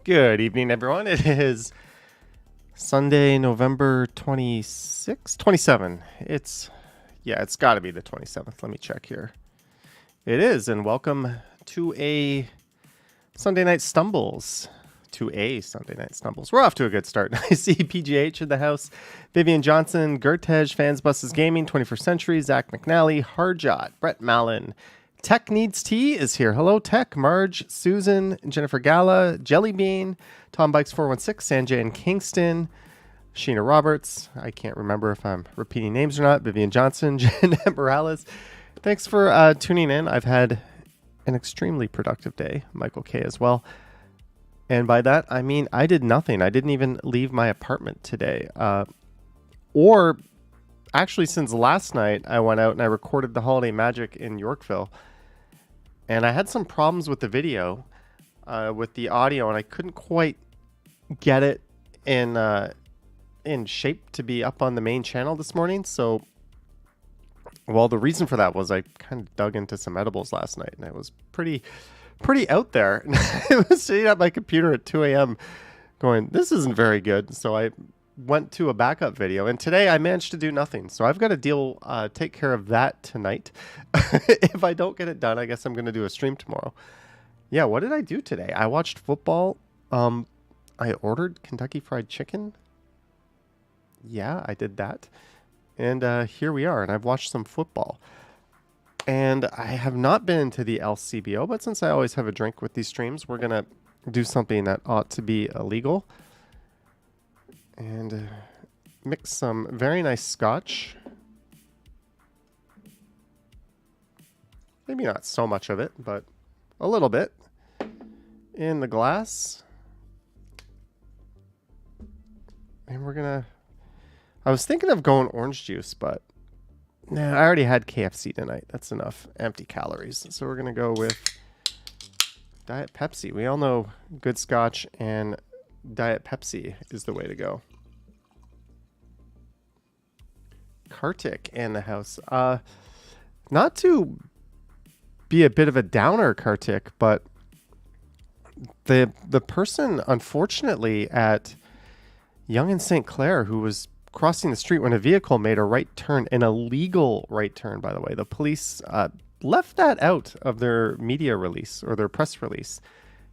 Good evening, everyone. It is Sunday, November 26th, 27. It's got to be the 27th. Let me check here. It is, and welcome to a Sunday Night Stumbles. We're off to a good start. I see PGH in the house, Vivian Johnson, Gertej, Fans Buses Gaming, 21st Century, Zach McNally, Harjot, Brett Mallon, Tech Needs Tea is here. Hello, Tech, Marge, Susan, Jennifer Gala, Jellybean, Tom Bikes 416, Sanjay and Kingston, Sheena Roberts. I can't remember if I'm repeating names or not. Vivian Johnson, Jeanette Morales. Thanks for tuning in. I've had an extremely productive day. Michael K as well. And by that, I mean, I did nothing. I didn't even leave my apartment today. Or actually, since last night, I went out and I recorded the Holiday Magic in Yorkville. And I had some problems with the video, with the audio, and I couldn't quite get it in shape to be up on the main channel this morning. So, well, the reason for that was I kind of dug into some edibles last night, and it was pretty out there. I was sitting at my computer at 2 a.m. going, this isn't very good. So I went to a backup video, and today I managed to do nothing. So I've got to take care of that tonight. If I don't get it done, I guess I'm going to do a stream tomorrow. Yeah, what did I do today? I watched football. I ordered Kentucky Fried Chicken. Yeah, I did that. And here we are, and I've watched some football. And I have not been to the LCBO, but since I always have a drink with these streams, we're going to do something that ought to be illegal. And mix some very nice scotch. Maybe not so much of it, but a little bit in the glass. And we're going to... I was thinking of going orange juice, but nah, I already had KFC tonight. That's enough empty calories. So we're going to go with Diet Pepsi. We all know good scotch and Diet Pepsi is the way to go. Kartik in the house. Not to be a bit of a downer, Kartik, but the person, unfortunately, at Yonge and St. Clair, who was crossing the street when a vehicle made a right turn, an illegal right turn, by the way. The police left that out of their media release or their press release,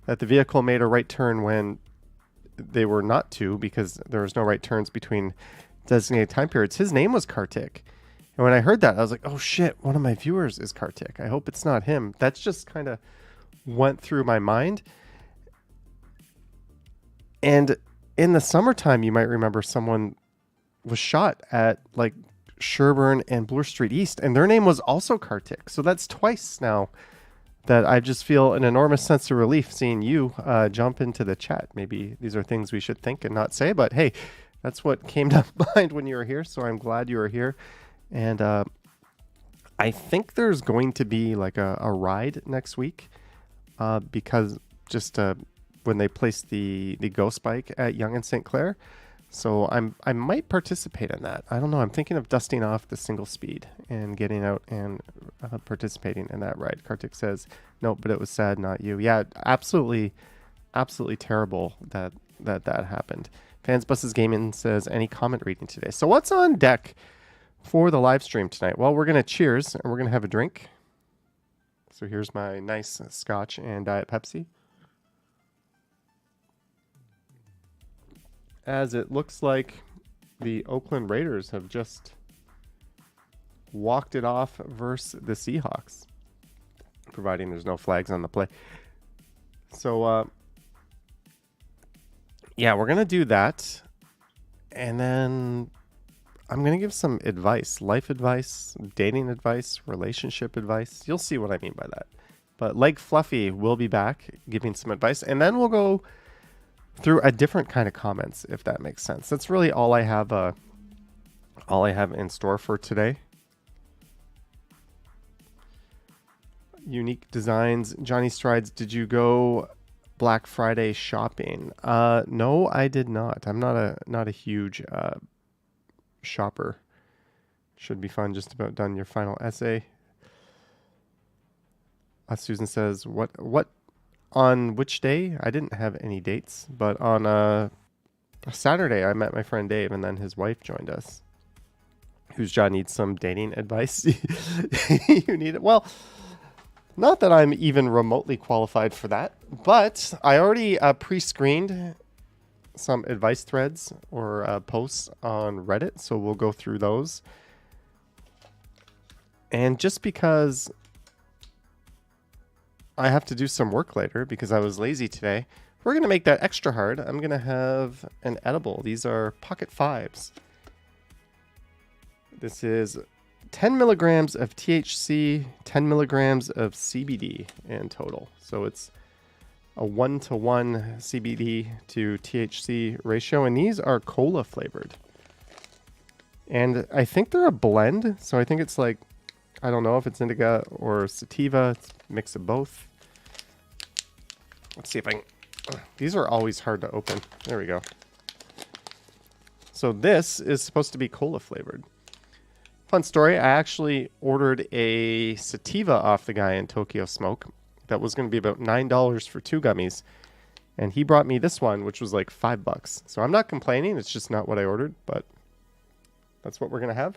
that the vehicle made a right turn when they were not to, because there was no right turns between designated time periods. His name was Kartik. And when I heard that, I was like, oh shit, one of my viewers is Kartik. I hope it's not him. That's just kind of went through my mind. And in the summertime, you might remember someone was shot at like Sherburne and Bloor Street East, and their name was also Kartik. So that's twice now that I just feel an enormous sense of relief seeing you jump into the chat. Maybe these are things we should think and not say, but hey, that's what came to mind when you were here. So I'm glad you were here. And I think there's going to be like a ride next week because just when they placed the ghost bike at Yonge and St. Clair. So I might participate in that. I don't know. I'm thinking of dusting off the single speed and getting out and participating in that ride. Kartik says, no, but it was sad, not you. Yeah, absolutely terrible that happened. Fans Buses Gaming says, any comment reading today? So what's on deck for the live stream tonight? Well, we're going to cheers and we're going to have a drink. So here's my nice scotch and Diet Pepsi. As it looks like the Oakland Raiders have just walked it off versus the Seahawks, providing there's no flags on the play. So, yeah, we're going to do that. And then I'm going to give some advice, life advice, dating advice, relationship advice. You'll see what I mean by that. But Leg Fluffy will be back giving some advice. And then we'll go through a different kind of comments, if that makes sense. That's really all I have in store for today. Unique designs. Johnny Strides, did you go Black Friday shopping? No, I did not. I'm not a huge shopper. Should be fun. Just about done your final essay. Susan says, what on which day? I didn't have any dates, but on a Saturday, I met my friend Dave, and then his wife joined us. Whose John needs some dating advice? You need it? Well, not that I'm even remotely qualified for that, but I already pre-screened some advice threads or posts on Reddit, so we'll go through those. And just because I have to do some work later because I was lazy today, we're going to make that extra hard. I'm going to have an edible. These are Pocket Fives. This is 10 milligrams of THC, 10 milligrams of CBD in total. So it's a 1-to-1 CBD to THC ratio. And these are cola flavored. And I think they're a blend. So I think it's like, I don't know if it's indica or sativa. It's a mix of both. Let's see if I can. These are always hard to open. There we go. So this is supposed to be cola flavored. Fun story. I actually ordered a sativa off the guy in Tokyo Smoke. That was going to be about $9 for 2 gummies. And he brought me this one, which was like $5. So I'm not complaining. It's just not what I ordered, but that's what we're going to have.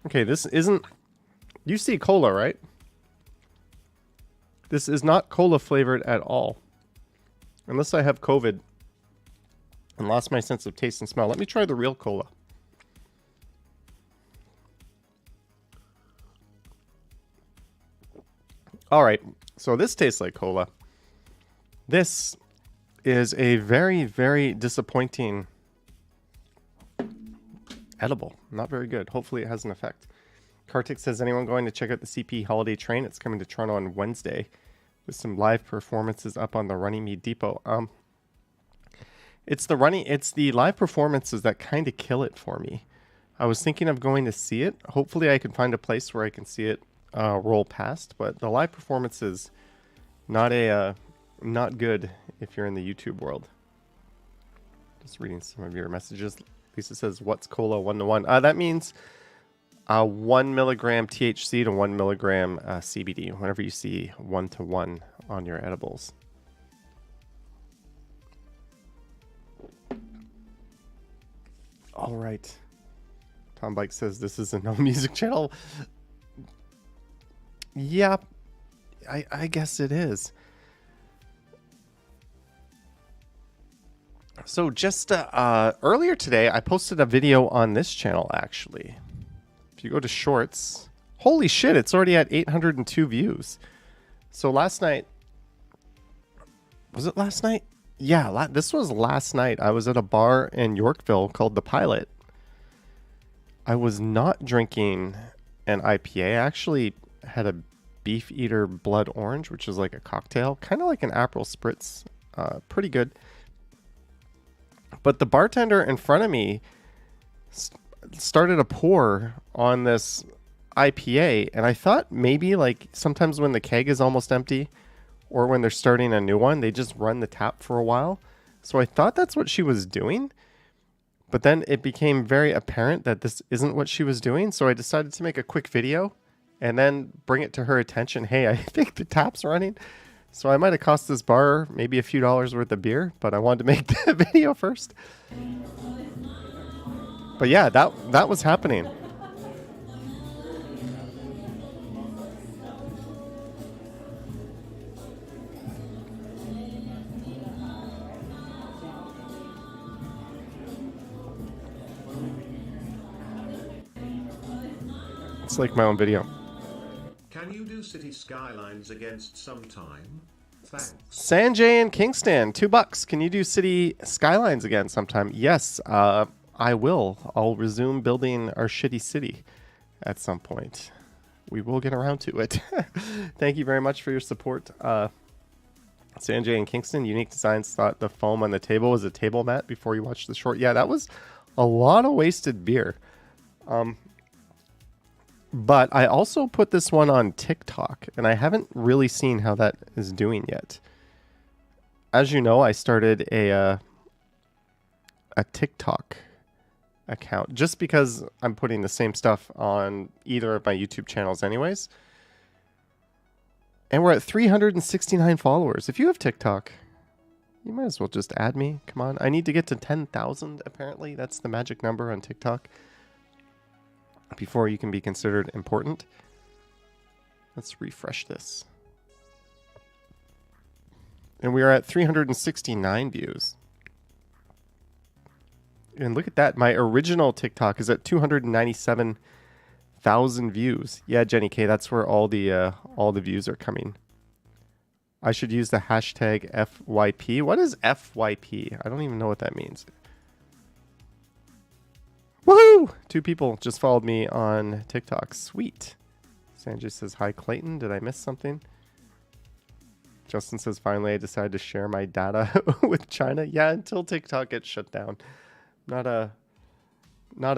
Okay, this isn't... You see cola, right? This is not cola flavored at all. Unless I have COVID and lost my sense of taste and smell. Let me try the real cola. All right, so this tastes like cola. This is a very, very disappointing edible. Not very good. Hopefully it has an effect. Kartik says, anyone going to check out the CP Holiday Train? It's coming to Toronto on Wednesday with some live performances up on the Runnymede Depot. It's the live performances that kind of kill it for me. I was thinking of going to see it. Hopefully I can find a place where I can see it roll past, but the live performance is not good if you're in the YouTube world. Just reading some of your messages. Lisa says, what's cola 1-to-1? That means 1 milligram THC to 1 milligram CBD, whenever you see 1-to-1 on your edibles. All right. Tom Bike says, this is a no music channel. Yeah, I guess it is. So just earlier today, I posted a video on this channel, actually. If you go to shorts, holy shit, it's already at 802 views. So last night, was it last night? Yeah, this was last night. I was at a bar in Yorkville called The Pilot. I was not drinking an IPA. I actually had a Beef Eater Blood Orange, which is like a cocktail, kind of like an Aperol Spritz. Pretty good. But the bartender in front of me started a pour on this IPA, and I thought maybe like sometimes when the keg is almost empty or when they're starting a new one, they just run the tap for a while. So I thought that's what she was doing, but then it became very apparent that this isn't what she was doing. So I decided to make a quick video and then bring it to her attention. Hey, I think the tap's running. So I might have cost this bar maybe a few dollars worth of beer, but I wanted to make the video first. But yeah, that was happening. It's like my own video. Can you do City Skylines against sometime? Thanks. Sanjay in Kingston, $2. Can you do City Skylines again sometime? Yes, I will. I'll resume building our shitty city at some point. We will get around to it. Thank you very much for your support. Sanjay in Kingston, Unique Designs thought the foam on the table was a table mat before you watched the short. Yeah, that was a lot of wasted beer. But I also put this one on TikTok, and I haven't really seen how that is doing yet. As you know, I started a TikTok account just because I'm putting the same stuff on either of my YouTube channels anyways. And we're at 369 followers. If you have TikTok, you might as well just add me. Come on. I need to get to 10,000 apparently. That's the magic number on TikTok before you can be considered important. Let's refresh this. And we are at 369 views. And look at that. My original TikTok is at 297,000 views. Yeah, Jenny K, that's where all the views are coming. I should use the hashtag FYP. What is FYP? I don't even know what that means. Woohoo! 2 people just followed me on TikTok. Sweet. Sanjay says, hi, Clayton. Did I miss something? Justin says, finally, I decided to share my data with China. Yeah, until TikTok gets shut down. Not a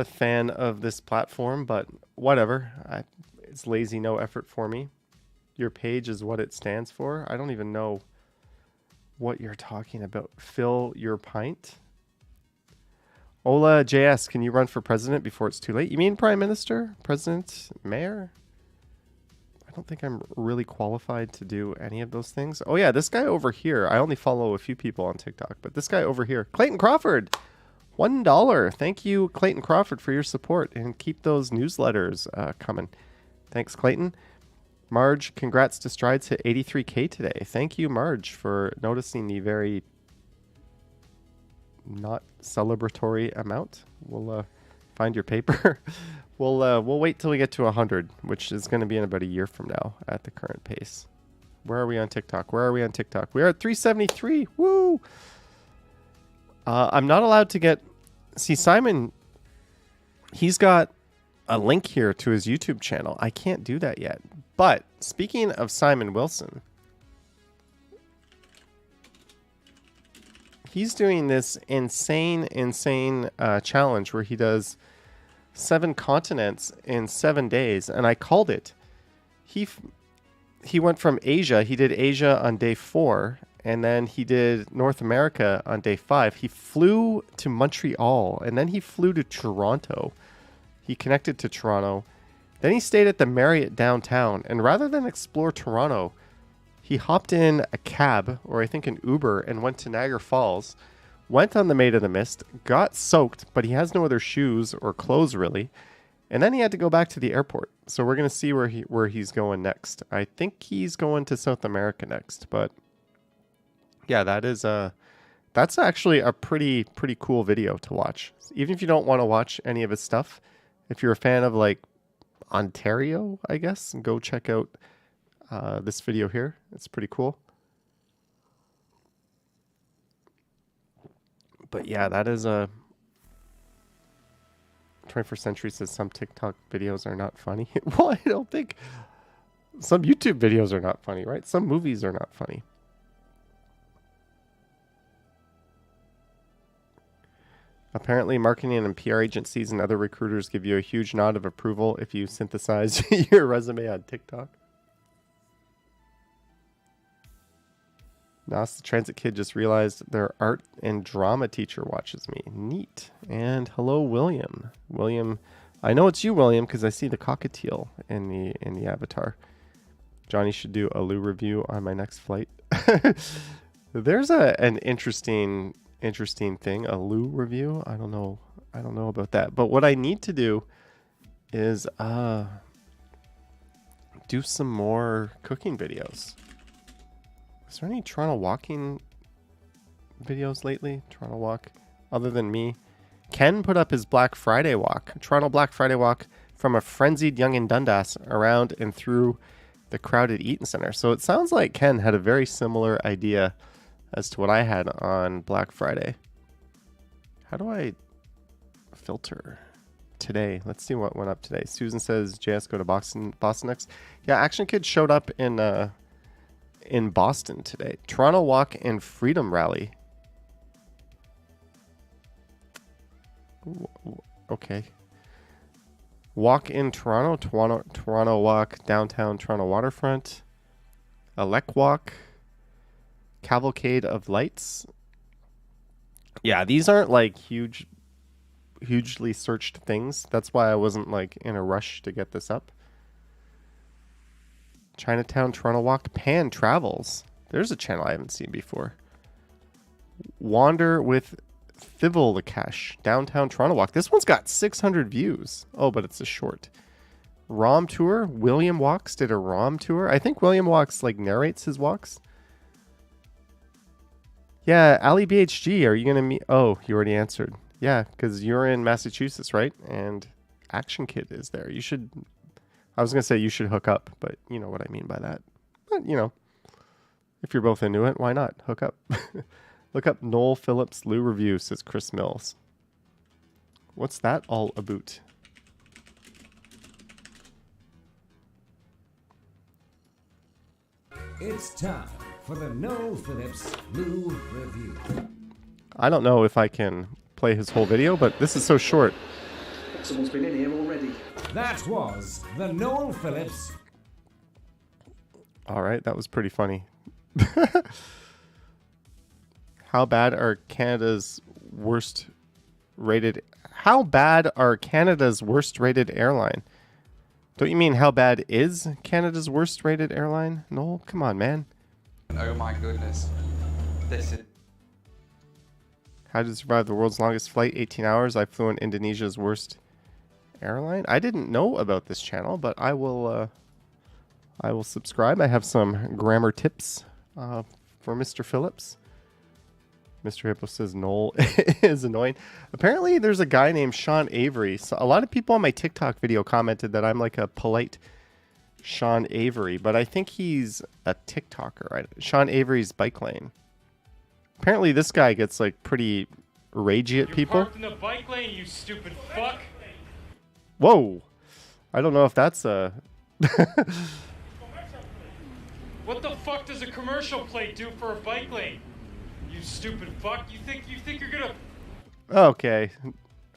fan of this platform, but whatever. It's lazy, no effort for me. Your page is what it stands for. I don't even know what you're talking about. Fill your pint. Ola JS, can you run for president before it's too late? You mean prime minister, president, mayor? I don't think I'm really qualified to do any of those things. Oh yeah, this guy over here. I only follow a few people on TikTok, but this guy over here, Clayton Crawford, $1. Thank you, Clayton Crawford, for your support, and keep those newsletters coming. Thanks, Clayton. Marge, congrats to Strides hit 83K today. Thank you, Marge, for noticing the very not celebratory amount. We'll find your paper. We'll wait till we get to 100, which is going to be in about a year from now at the current pace. Where are we on TikTok? Where are we on TikTok? We are at 373. Woo! I'm not allowed to get... See, Simon, he's got a link here to his YouTube channel. I can't do that yet. But speaking of Simon Wilson, he's doing this insane challenge where he does 7 continents in 7 days, and I called it. He went from Asia. He did Asia on day 4, and then he did North America on day 5. He flew to Montreal, and then he flew to Toronto. He connected to Toronto. Then he stayed at the Marriott downtown, and rather than explore Toronto, he hopped in a cab, or I think an Uber, and went to Niagara Falls, went on the Maid of the Mist, got soaked, but he has no other shoes or clothes really, and then he had to go back to the airport. So we're going to see where he's going next. I think he's going to South America next, but yeah, that's actually a pretty cool video to watch. Even if you don't want to watch any of his stuff, if you're a fan of like Ontario, I guess, go check out this video here. It's pretty cool. But yeah, that is a 21st Century says some TikTok videos are not funny. Well, I don't think some YouTube videos are not funny, right? Some movies are not funny. Apparently, marketing and PR agencies and other recruiters give you a huge nod of approval if you synthesize your resume on TikTok. Nas the Transit Kid just realized their art and drama teacher watches me. Neat. And hello, William. William, I know it's you, William, because I see the cockatiel in the avatar. Johnny should do a Lou review on my next flight. There's an interesting thing, a Lou review. I don't know about that. But what I need to do is do some more cooking videos. Is there any Toronto walking videos lately? Toronto walk, other than me. Ken put up his Black Friday walk. Toronto Black Friday walk from a frenzied young in Dundas around and through the crowded Eaton Center. So it sounds like Ken had a very similar idea as to what I had on Black Friday. How do I filter today? Let's see what went up today. Susan says, JS, go to Boston next. Yeah, Action Kid showed up in Boston today. Toronto Walk and Freedom Rally. Ooh, okay. Walk in Toronto Walk, downtown Toronto waterfront. Elec Walk. Cavalcade of Lights. Yeah, these aren't like huge hugely searched things. That's why I wasn't like in a rush to get this up. Chinatown, Toronto Walk, Pan Travels. There's a channel I haven't seen before. Wander with Thivelcash, Downtown Toronto Walk. This one's got 600 views. Oh, but it's a short. ROM tour. William Walks did a ROM tour. I think William Walks like narrates his walks. Yeah, Ali BHG, are you going to meet? Oh, you already answered. Yeah, because you're in Massachusetts, right? And Action Kid is there. You should... I was going to say you should hook up, but you know what I mean by that. But, you know, if you're both into it, why not? Hook up. Look up Noel Phillips Lou Review, says Chris Mills. What's that all about? It's time for the Noel Phillips Lou Review. I don't know if I can play his whole video, but this is so short. Someone's been in here already. That was the Noel Phillips. All right, that was pretty funny. How bad are Canada's worst rated airline? Don't you mean how bad is Canada's worst rated airline? Noel, come on, man. Oh my goodness. This is... How to survive the world's longest flight, 18 hours. I flew in Indonesia's worst airline. I didn't know about this channel, but I will subscribe. I have some grammar tips for Mr. Phillips. Mr. Hippo says Noel is annoying. Apparently, there's a guy named Sean Avery. So a lot of people on my TikTok video commented that I'm like a polite Sean Avery, but I think he's a TikToker. Right? Sean Avery's Bike Lane. Apparently, this guy gets like pretty ragey at people. You're parked in the bike lane, you stupid fuck. Whoa! I don't know if that's a. What the fuck does a commercial plate do for a bike lane? You stupid fuck! You think you're gonna? Okay,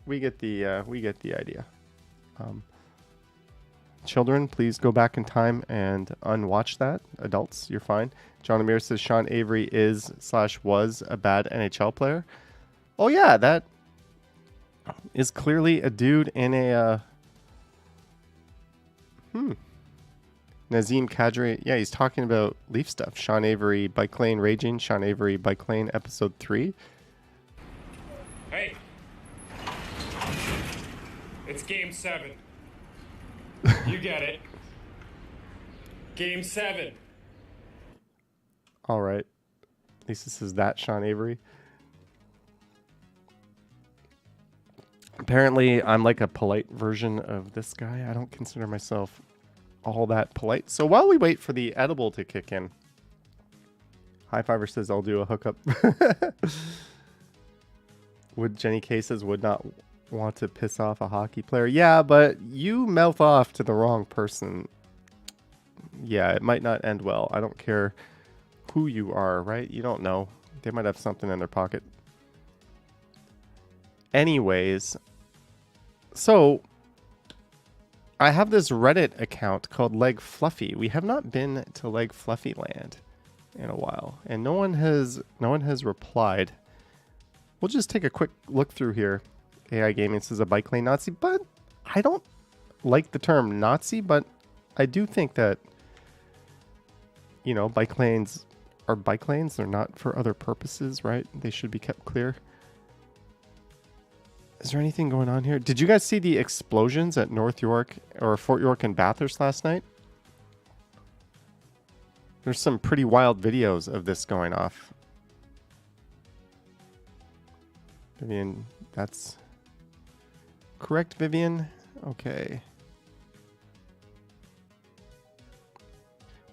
we get the idea. Children, please go back in time and unwatch that. Adults, you're fine. John Amir says Sean Avery is/was a bad NHL player. Oh yeah, that is clearly a dude in a. Nazim Kadri, yeah, he's talking about Leaf stuff. Sean Avery, Bike Lane Raging. Sean Avery, Bike Lane, Episode 3. Hey, it's Game 7. You get it. Game 7. All right. At least this is that Sean Avery. Apparently, I'm like a polite version of this guy. I don't consider myself all that polite. So while we wait for the edible to kick in, High Fiver says I'll do a hookup. Would Jenny K says would not want to piss off a hockey player. Yeah, but you mouth off to the wrong person. Yeah, it might not end well. I don't care who you are, right? You don't know. They might have something in their pocket. Anyways, so I have this Reddit account called Leg Fluffy. We have not been to Leg Fluffy Land in a while, and no one has replied. We'll just take a quick look through here. AI Gaming says a bike lane Nazi, but I don't like the term Nazi, but I do think that, you know, bike lanes are bike lanes. They're not for other purposes, right? They should be kept clear. Is there anything going on here? Did you guys see the explosions at North York or Fort York and Bathurst last night? There's some pretty wild videos of this going off. Vivian, that's correct, Vivian. Okay.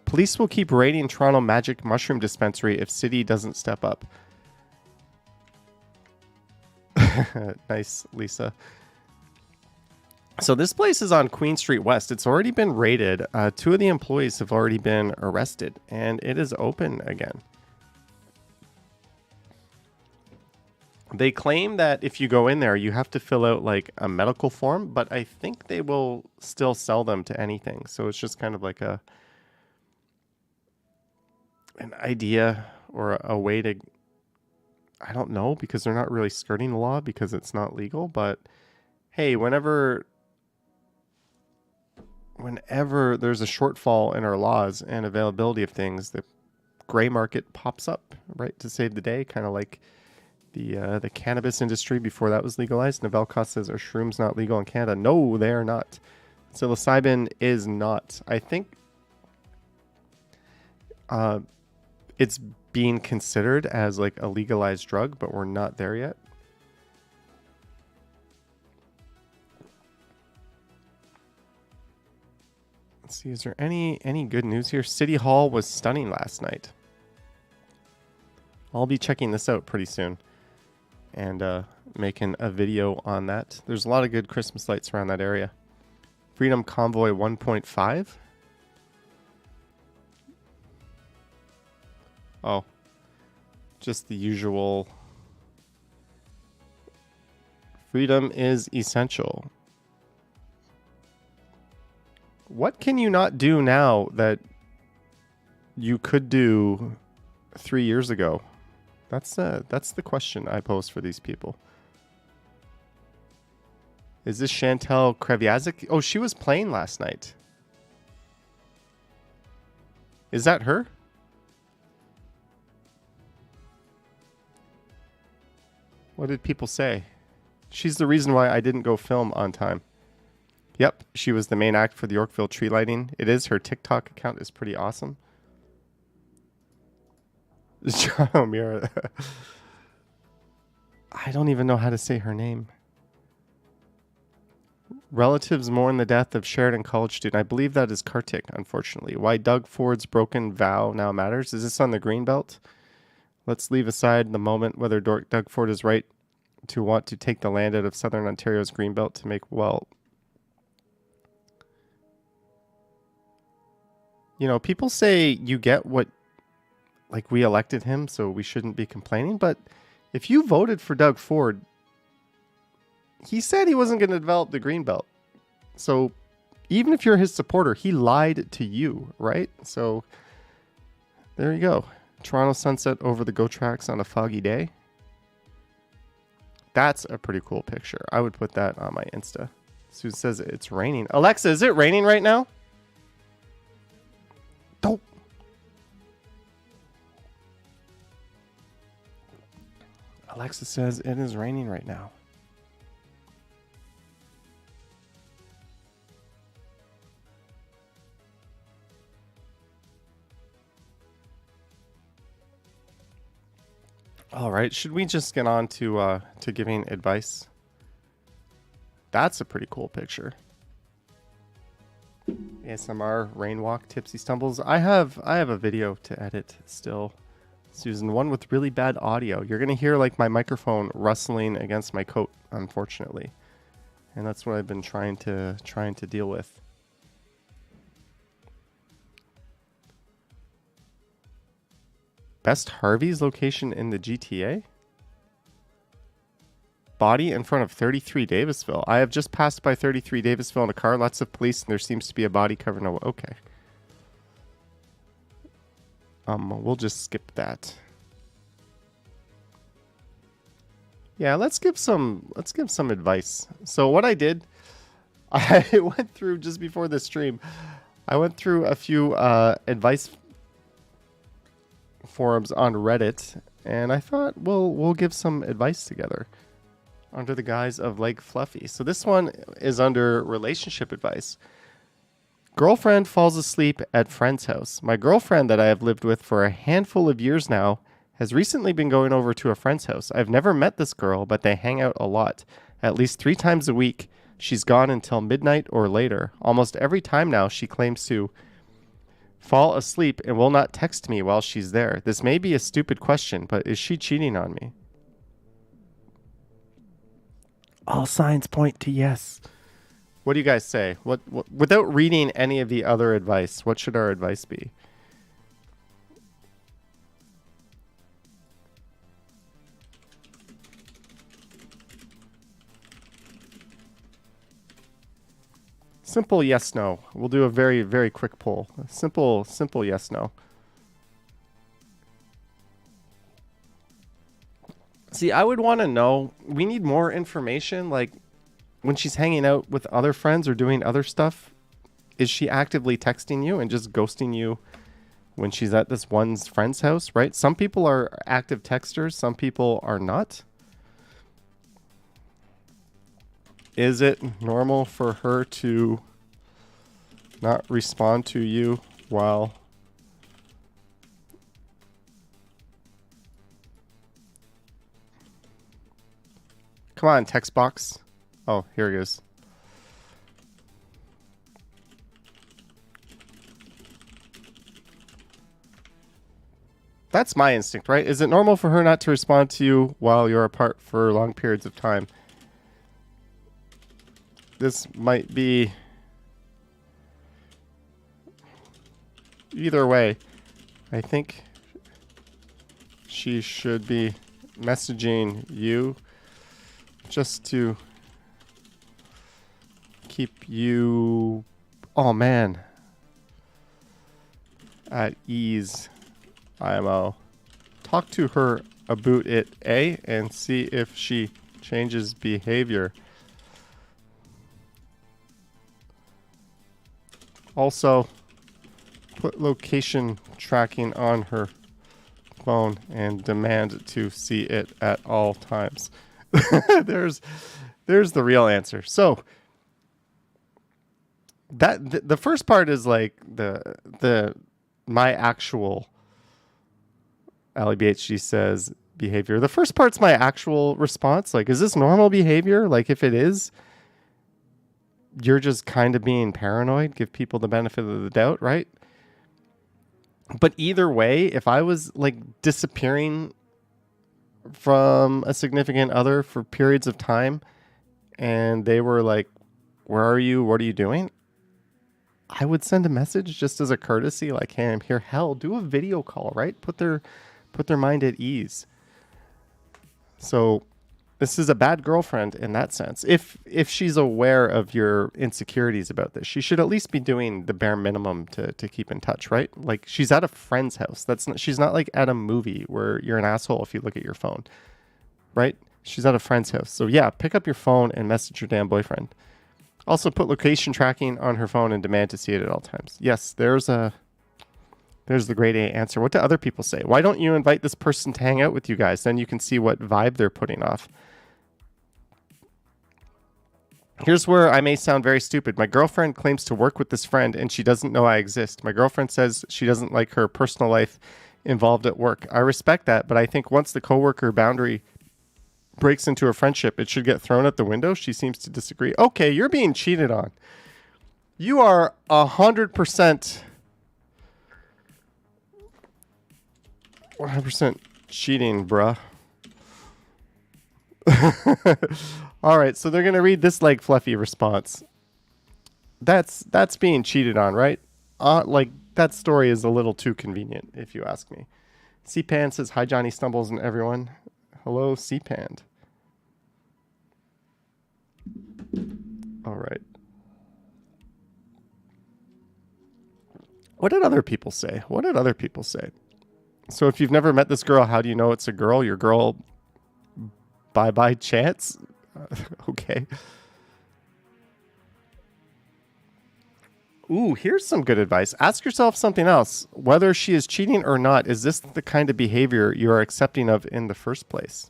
Police will keep raiding Toronto Magic Mushroom Dispensary if city doesn't step up. Nice, Lisa. So this place is on Queen Street West. It's already been raided. 2 of the employees have already been arrested, and it is open again. They claim that if you go in there, you have to fill out like a medical form, but I think they will still sell them to anything. So it's just kind of like an idea or a way to I don't know, because they're not really skirting the law because it's not legal. But hey, whenever there's a shortfall in our laws and availability of things, the gray market pops up, right, to save the day, kind of like the cannabis industry before that was legalized. Novelcos says, are shrooms not legal in Canada? No, they are not. Psilocybin is not. I think it's being considered as like a legalized drug, but we're not there yet. Let's see, is there any good news here? City Hall was stunning last night. I'll be checking this out pretty soon and making a video on that. There's a lot of good Christmas lights around that area. Freedom Convoy 1.5. Oh, just the usual. Freedom is essential. What can you not do now that you could do 3 years ago? That's the question I pose for these people. Is this Chantal Kreviazik? Oh, she was playing last night. Is that her? What did people say? She's the reason why I didn't go film on time. Yep, she was the main act for the Yorkville tree lighting. It is. Her TikTok account is pretty awesome. John O'Meara. I don't even know how to say her name. Relatives mourn the death of Sheridan College student. I believe that is Kartik, unfortunately. Why Doug Ford's broken vow now matters. Is this on the Greenbelt? Let's leave aside the moment whether Doug Ford is right to want to take the land out of Southern Ontario's Greenbelt to make, well... You know, people say you get what... Like, we elected him, so we shouldn't be complaining. But if you voted for Doug Ford, he said he wasn't going to develop the Greenbelt. So even if you're his supporter, he lied to you, right? So there you go. Toronto sunset over the GO tracks on a foggy day. That's a pretty cool picture. I would put that on my Insta. Susan says it's raining. Alexa, is it raining right now? Don't. Alexa says it is raining right now. All right, should we just get on to giving advice? That's a pretty cool picture. ASMR rain walk tipsy stumbles. I have a video to edit still, Susan. One with really bad audio. You're gonna hear like my microphone rustling against my coat, unfortunately, and that's what I've been trying to deal with. Best Harvey's location in the GTA? Body in front of 33 Davisville. I have just passed by 33 Davisville in a car. Lots of police, and there seems to be a body covered. No, okay. We'll just skip that. Yeah, let's give some advice. So what I did, I went through just before the stream. I went through a few advice forums on Reddit, and I thought we'll give some advice together under the guise of Leg Fluffy. So this one is under relationship advice. Girlfriend falls asleep at friend's house. My girlfriend that I have lived with for a handful of years now has recently been going over to a friend's house. I've never met this girl, but they hang out a lot. At least 3 times a week, she's gone until midnight or later. Almost every time now, she claims to fall asleep and will not text me while she's there. This may be a stupid question, but is she cheating on me? All signs point to yes. What do you guys say? What without reading any of the other advice, what should our advice be? Simple yes, no. We'll do a very, very quick poll. Simple yes, no. See, I would want to know. We need more information. Like, when she's hanging out with other friends or doing other stuff, is she actively texting you and just ghosting you when she's at this one friend's house, right? Some people are active texters. Some people are not. Is it normal for her to not respond to you while... Come on, text box. Oh, here it is. That's my instinct, right? Is it normal for her not to respond to you while you're apart for long periods of time? This might be... Either way, I think she should be messaging you just to keep you, oh man, at ease. IMO. Talk to her about it, and see if she changes behavior. Also, put location tracking on her phone and demand to see it at all times. There's the real answer. So that the first part is like the my actual Ali BHG says behavior. The first part's my actual response. Like, is this normal behavior? Like, if it is, you're just kind of being paranoid. Give people the benefit of the doubt, right? But either way, if I was like disappearing from a significant other for periods of time and they were like, where are you? What are you doing? I would send a message just as a courtesy, like, hey, I'm here. Hell, do a video call, right? Put their mind at ease. So this is a bad girlfriend in that sense. If she's aware of your insecurities about this, she should at least be doing the bare minimum to keep in touch, right? Like, she's at a friend's house. She's not like at a movie where you're an asshole if you look at your phone, right? She's at a friend's house. So yeah, pick up your phone and message your damn boyfriend. Also put location tracking on her phone and demand to see it at all times. Yes, there's the grade A answer. What do other people say? Why don't you invite this person to hang out with you guys? Then you can see what vibe they're putting off. Here's where I may sound very stupid. My girlfriend claims to work with this friend and she doesn't know I exist. My girlfriend says she doesn't like her personal life involved at work. I respect that, but I think once the coworker boundary breaks into a friendship, it should get thrown out the window. She seems to disagree. Okay, you're being cheated on. You are 100% cheating, bruh. All right, so they're gonna read this like fluffy response. That's being cheated on, right? Like, that story is a little too convenient, if you ask me. CPAN says, hi, Johnny Stumbles and everyone. Hello, CPAN. All right. What did other people say? So if you've never met this girl, how do you know it's a girl? Your girl, by chance? Okay. Ooh, here's some good advice. Ask yourself something else. Whether she is cheating or not, is this the kind of behavior you are accepting of in the first place?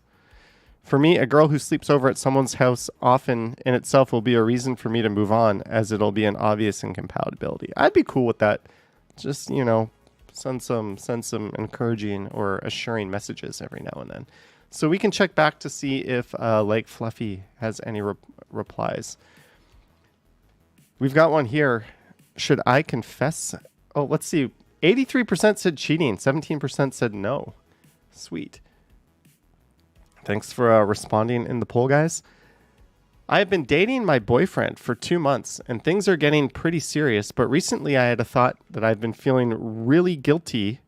For me, a girl who sleeps over at someone's house often in itself will be a reason for me to move on, as it'll be an obvious incompatibility. I'd be cool with that. Just, send some encouraging or assuring messages every now and then. So we can check back to see if Lake Fluffy has any replies. We've got one here. Should I confess? Oh, let's see. 83% said cheating. 17% said no. Sweet. Thanks for responding in the poll, guys. I have been dating my boyfriend for 2 months, and things are getting pretty serious. But recently I had a thought that I've been feeling really guilty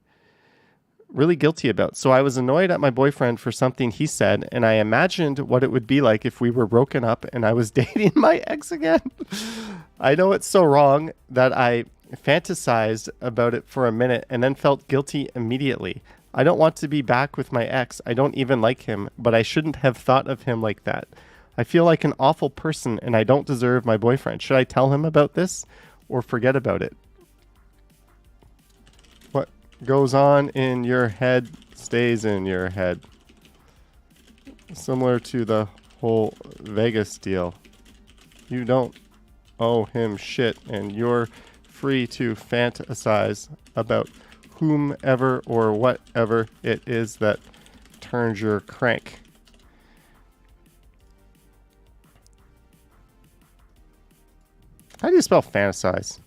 about. So I was annoyed at my boyfriend for something he said, and I imagined what it would be like if we were broken up and I was dating my ex again. I know it's so wrong that I fantasized about it for a minute and then felt guilty immediately. I don't want to be back with my ex. I don't even like him, but I shouldn't have thought of him like that. I feel like an awful person and I don't deserve my boyfriend. Should I tell him about this or forget about it? What goes on in your head stays in your head. Similar to the whole Vegas deal. You don't owe him shit and you're free to fantasize about whomever or whatever it is that turns your crank. How do you spell fantasize?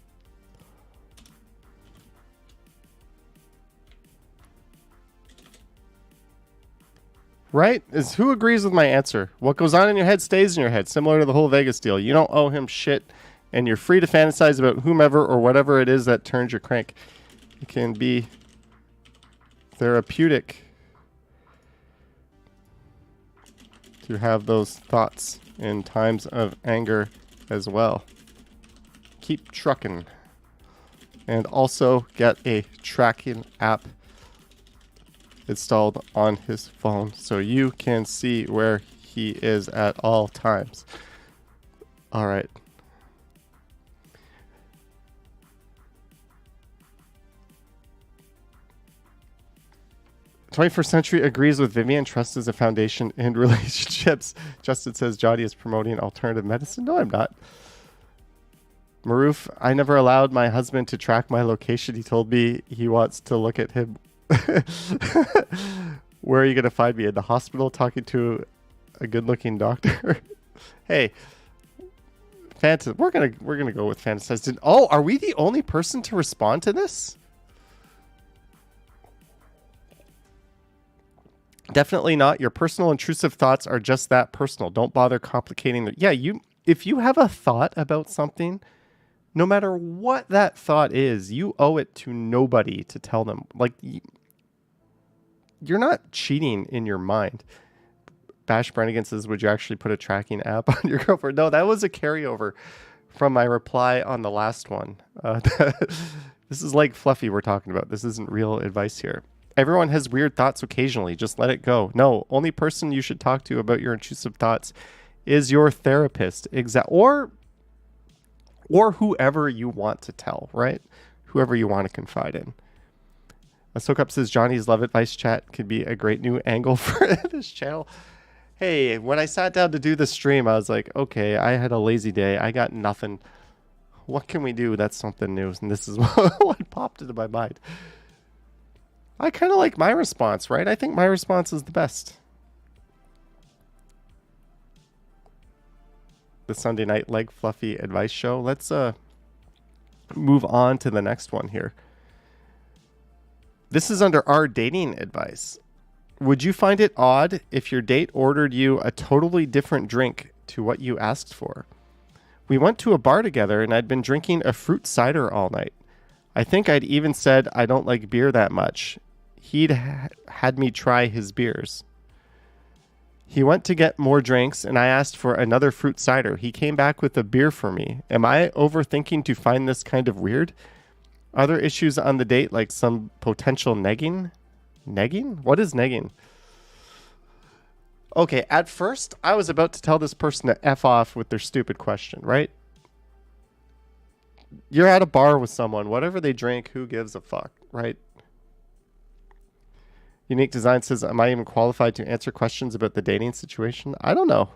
Right? Is who agrees with my answer? What goes on in your head stays in your head, similar to the whole Vegas deal. You don't owe him shit, and you're free to fantasize about whomever or whatever it is that turns your crank. It can be therapeutic to have those thoughts in times of anger as well. Keep trucking. And also get a tracking app installed on his phone so you can see where he is at all times. All right. "21st Century agrees with Vivian. Trust is a foundation in relationships." Justin says Johnny is promoting alternative medicine. No, I'm not. Maroof, "I never allowed my husband to track my location. He told me he wants to look at him." "Where are you going to find me? In the hospital talking to a good-looking doctor?" Hey, we're gonna go with fantasize. Oh, are we the only person to respond to this? Definitely not. Your personal intrusive thoughts are just that, personal. Don't bother complicating it. Yeah, if you have a thought about something, no matter what that thought is, you owe it to nobody to tell them. Like, you're not cheating in your mind. Bash Brannigan says, "Would you actually put a tracking app on your girlfriend?" No, that was a carryover from my reply on the last one. This is like Fluffy we're talking about. This isn't real advice here. Everyone has weird thoughts occasionally. Just let it go. No, only person you should talk to about your intrusive thoughts is your therapist. Or whoever you want to tell, right? Whoever you want to confide in. Soakup says, "Johnny's love advice chat could be a great new angle for this channel." Hey, when I sat down to do the stream, I was like, okay, I had a lazy day. I got nothing. What can we do? That's something new. And this is what popped into my mind. I kind of like my response, right? I think my response is the best. The Sunday night leg fluffy advice show. Let's move on to the next one here. This is under our dating advice. Would you find it odd if your date ordered you a totally different drink to what you asked for? We went to a bar together and I'd been drinking a fruit cider all night. I think I'd even said I don't like beer that much. He'd had me try his beers. He went to get more drinks and I asked for another fruit cider. He came back with a beer for me. Am I overthinking to find this kind of weird? Other issues on the date, like some potential negging? Negging? What is negging? Okay, at first, I was about to tell this person to F off with their stupid question, right? You're at a bar with someone. Whatever they drink, who gives a fuck, right? Unique Design says, am I even qualified to answer questions about the dating situation? I don't know.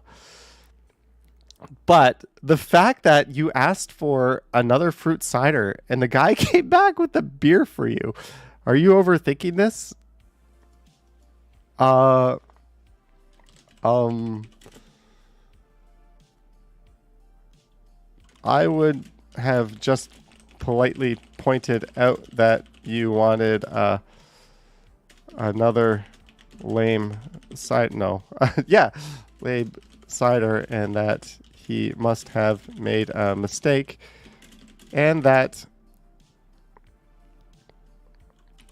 But the fact that you asked for another fruit cider and the guy came back with a beer for you, are you overthinking this? I would have just politely pointed out that you wanted another lame cider. No, yeah, lame cider, and that he must have made a mistake, and that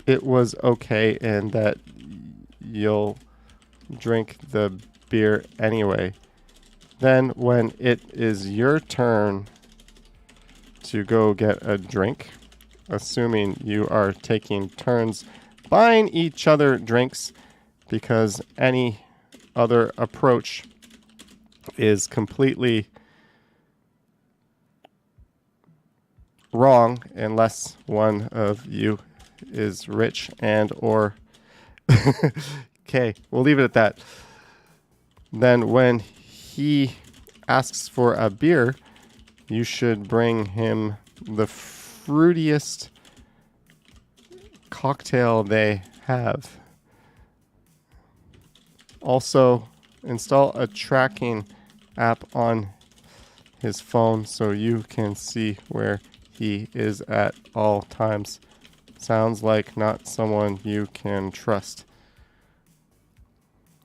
it was okay, and that you'll drink the beer anyway. Then when it is your turn to go get a drink, assuming you are taking turns buying each other drinks because any other approach is completely wrong unless one of you is rich and or okay, we'll leave it at that. Then when he asks for a beer, you should bring him the fruitiest cocktail they have. Also, install a tracking app on his phone so you can see where he is at all times. Sounds like not someone you can trust.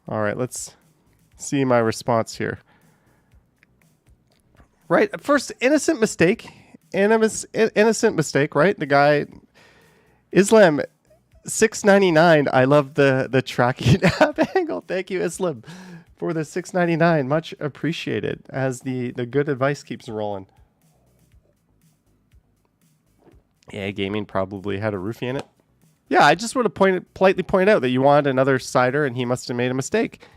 All right, let's see my response here. Right, first, innocent mistake, right? The guy, Islam, $6.99. I love the tracking app angle. Thank you, Islam, for the $6.99. Much appreciated. As the good advice keeps rolling. Yeah, gaming probably had a roofie in it. Yeah, I just want to politely point out that you want another cider, and he must have made a mistake.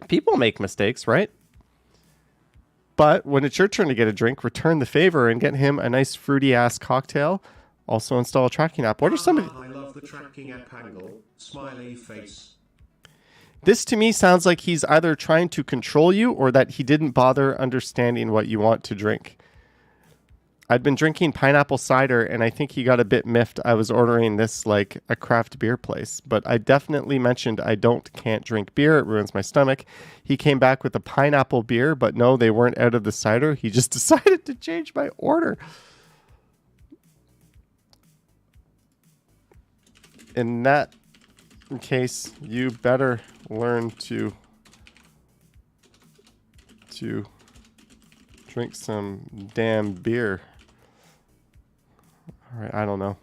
People make mistakes, right? But when it's your turn to get a drink, return the favor and get him a nice fruity-ass cocktail. Also install a tracking app. What are some of I love the tracking app angle. Smiley face. This to me sounds like he's either trying to control you or that he didn't bother understanding what you want to drink. I'd been drinking pineapple cider, and I think he got a bit miffed. I was ordering this like a craft beer place, but I definitely mentioned I can't drink beer. It ruins my stomach. He came back with a pineapple beer, but no, they weren't out of the cider. He just decided to change my order. In that case, you better learn to drink some damn beer. All right, I don't know.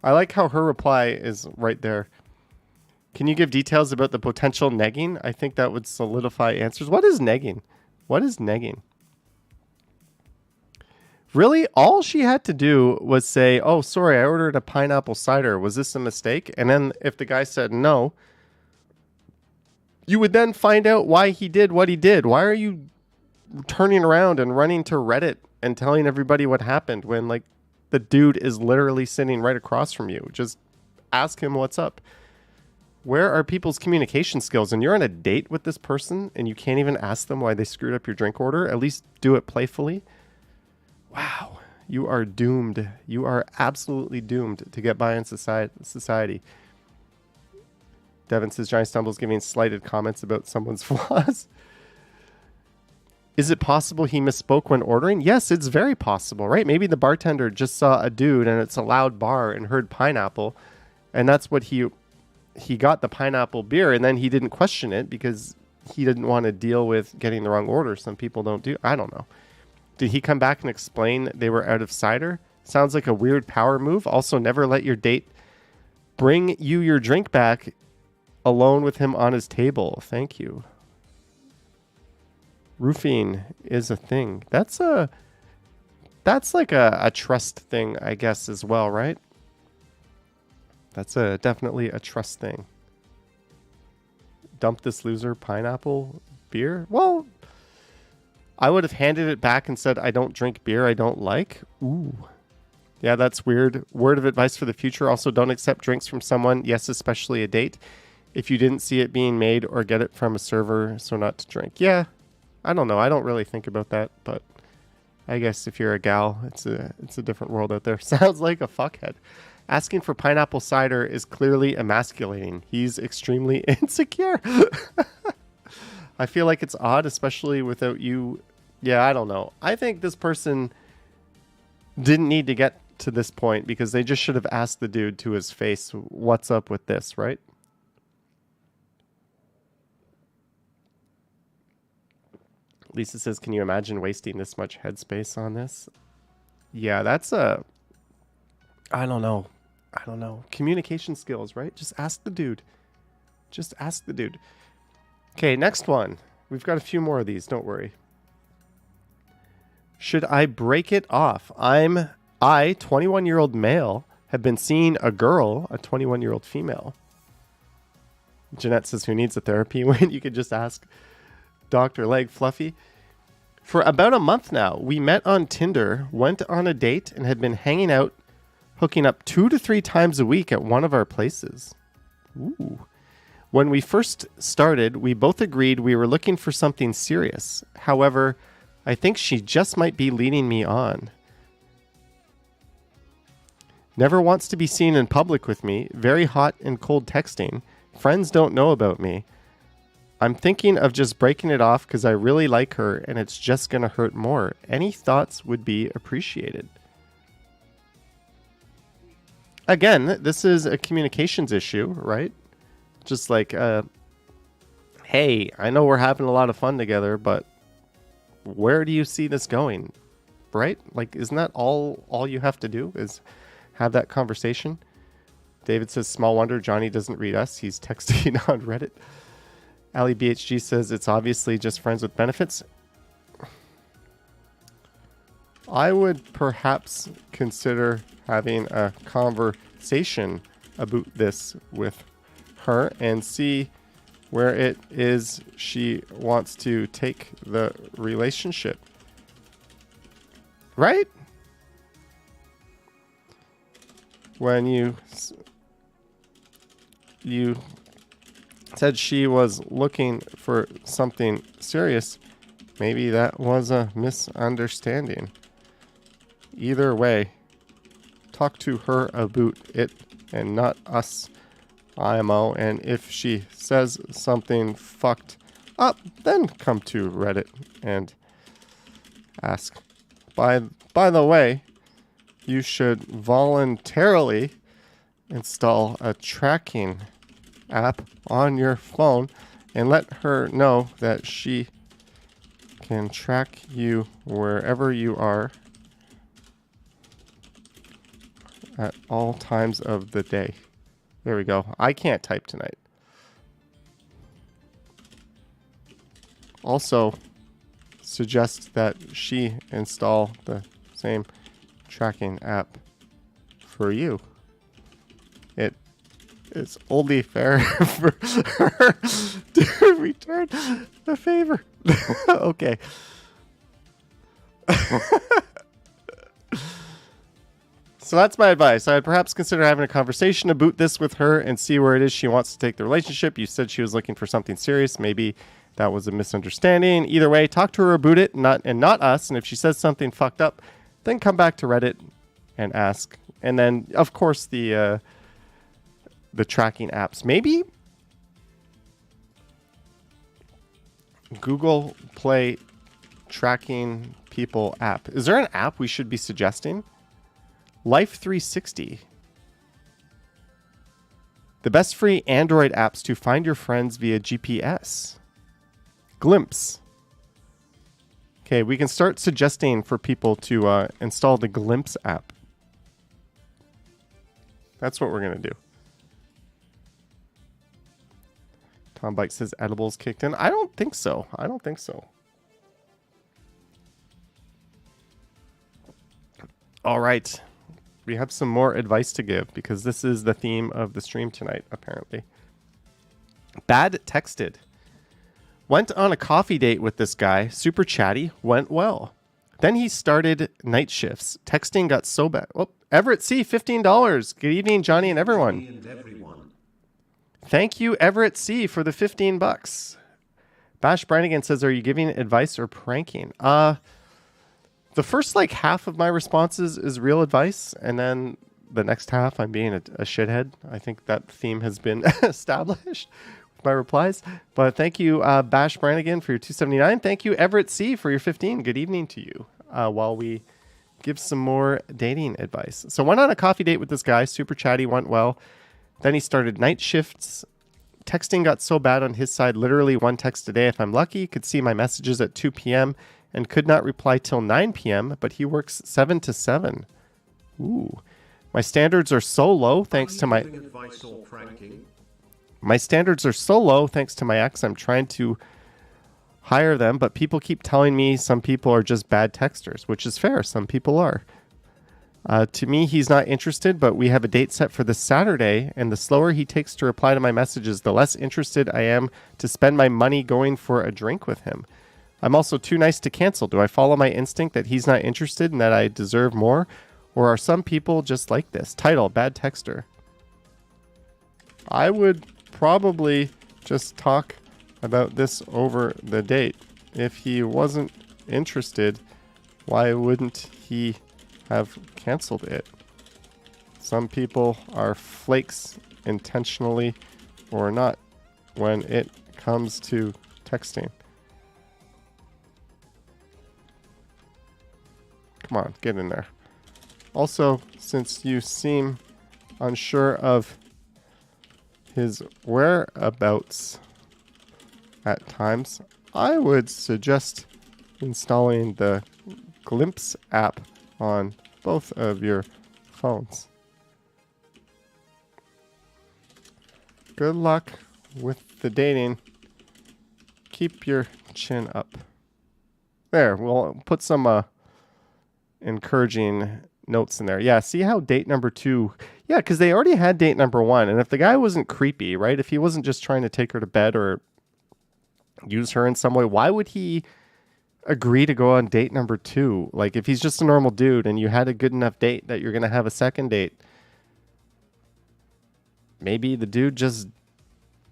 I like how her reply is right there. Can you give details about the potential negging? I think that would solidify answers. What is negging? What is negging? Really, all she had to do was say, oh, sorry, I ordered a pineapple cider. Was this a mistake? And then if the guy said no, you would then find out why he did what he did. Why are you turning around and running to Reddit and telling everybody what happened when, like, the dude is literally sitting right across from you? Just ask him what's up. Where are people's communication skills? And you're on a date with this person and you can't even ask them why they screwed up your drink order? At least do it playfully. Wow. You are doomed. You are absolutely doomed to get by in society. Devin says Johnny Stumbles giving slighted comments about someone's flaws. Is it possible he misspoke when ordering? Yes, it's very possible, right? Maybe the bartender just saw a dude and it's a loud bar and heard pineapple, and that's what he got, the pineapple beer, and then he didn't question it because he didn't want to deal with getting the wrong order. Some people don't do. I don't know. Did he come back and explain they were out of cider? Sounds like a weird power move. Also, never let your date bring you your drink back alone with him on his table. Thank you. Roofing is a thing. That's like a trust thing, I guess, as well, right? That's definitely a trust thing. Dump this loser pineapple beer? Well, I would have handed it back and said, I don't drink beer I don't like. Ooh. Yeah, that's weird. Word of advice for the future. Also, don't accept drinks from someone. Yes, especially a date. If you didn't see it being made or get it from a server, so not to drink. Yeah. I don't know. I don't really think about that, but I guess if you're a gal, it's a different world out there. Sounds like a fuckhead. Asking for pineapple cider is clearly emasculating. He's extremely insecure. I feel like it's odd, especially without you. Yeah, I don't know. I think this person didn't need to get to this point because they just should have asked the dude to his face, what's up with this, right? Lisa says, can you imagine wasting this much headspace on this? Yeah, that's I don't know. Communication skills, right? Just ask the dude. Okay, next one. We've got a few more of these, don't worry. Should I break it off? I, 21-year-old male, have been seeing a girl, a 21-year-old female. Jeanette says, who needs a therapy when you could just ask Dr. Leg Fluffy? For about a month now, we met on Tinder, went on a date, and had been hanging out, hooking up 2 to 3 times a week at one of our places. Ooh. When we first started, we both agreed we were looking for something serious. However, I think she just might be leading me on. Never wants to be seen in public with me, very hot and cold texting. Friends don't know about me. I'm thinking of just breaking it off because I really like her and it's just going to hurt more. Any thoughts would be appreciated. Again, this is a communications issue, right? Just like, hey, I know we're having a lot of fun together, but where do you see this going? Right? Like, isn't that all you have to do is have that conversation? David says, small wonder Johnny doesn't read us. He's texting on Reddit. Ali BHG says, it's obviously just friends with benefits. I would perhaps consider having a conversation about this with her and see where it is she wants to take the relationship. Right? When you said she was looking for something serious, maybe that was a misunderstanding. Either way, talk to her about it and not us, IMO. And if she says something fucked up, then come to Reddit and ask. By the way, you should voluntarily install a tracking app on your phone and let her know that she can track you wherever you are at all times of the day. There we go. I can't type tonight. Also, suggest that she install the same tracking app for you. It's only fair for her to return the favor. Okay. So that's my advice. I'd perhaps consider having a conversation about this with her and see where it is she wants to take the relationship. You said she was looking for something serious. Maybe that was a misunderstanding. Either way, talk to her about it, not us. And if she says something fucked up, then come back to Reddit and ask. And then, of course, the tracking apps. Maybe Google Play tracking people app. Is there an app we should be suggesting? Life 360. The best free Android apps to find your friends via GPS. Glimpse. Okay, we can start suggesting for people to install the Glimpse app. That's what we're going to do. Tom Bike says edibles kicked in. I don't think so. All right. We have some more advice to give because this is the theme of the stream tonight, apparently. Bad texted. Went on a coffee date with this guy. Super chatty. Went well. Then he started night shifts. Texting got so bad. Oh, Everett C., $15. Good evening, Johnny and everyone. Thank you, Everett C., for the $15. Bash Brannigan says, are you giving advice or pranking? The first half of my responses is real advice, and then the next half I'm being a shithead. I think that theme has been established with my replies. But thank you, Bash Brannigan, for your $2.79. Thank you, Everett C., for your $15. Good evening to you. While we give some more dating advice. So went on a coffee date with this guy. Super chatty, went well. Then he started night shifts. Texting got so bad on his side, literally one text a day if I'm lucky. Could see my messages at 2 p.m. and could not reply till 9 p.m., but he works 7 to 7. Ooh. My standards are so low thanks to my... My standards are so low thanks to my ex. I'm trying to hire them, but people keep telling me some people are just bad texters, which is fair. Some people are. To me, he's not interested, but we have a date set for this Saturday, and the slower he takes to reply to my messages, the less interested I am to spend my money going for a drink with him. I'm also too nice to cancel. Do I follow my instinct that he's not interested and that I deserve more? Or are some people just like this? Title, bad texter. I would probably just talk about this over the date. If he wasn't interested, why wouldn't he have canceled it? Some people are flakes intentionally or not when it comes to texting. Come on, get in there. Also, since you seem unsure of his whereabouts at times, I would suggest installing the Glimpse app on both of your phones. Good luck with the dating. Keep your chin up. There, we'll put some encouraging notes in there. Yeah, see how date number 2... Yeah, because they already had date number 1, and if the guy wasn't creepy, right? If he wasn't just trying to take her to bed or use her in some way, why would he agree to go on date number 2? Like, if he's just a normal dude and you had a good enough date that you're going to have a second date, maybe the dude just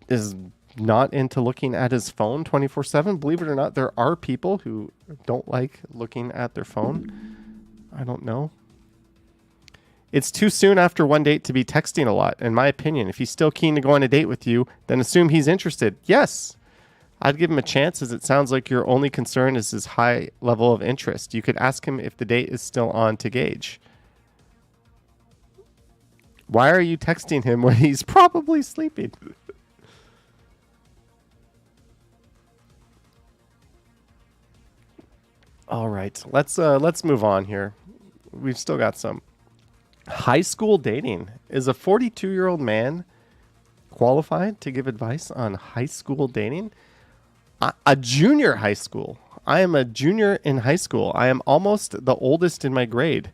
is not into looking at his phone 24/7. Believe it or not, there are people who don't like looking at their phone. I don't know. It's too soon after one date to be texting a lot, in my opinion. If he's still keen to go on a date with you, then assume he's interested. Yes, I'd give him a chance, as it sounds like your only concern is his high level of interest. You could ask him if the date is still on to gauge. Why are you texting him when he's probably sleeping? All right, let's move on here. We've still got some. High school dating. Is a 42-year-old man qualified to give advice on high school dating? A junior high school. I am a junior in high school. I am almost the oldest in my grade.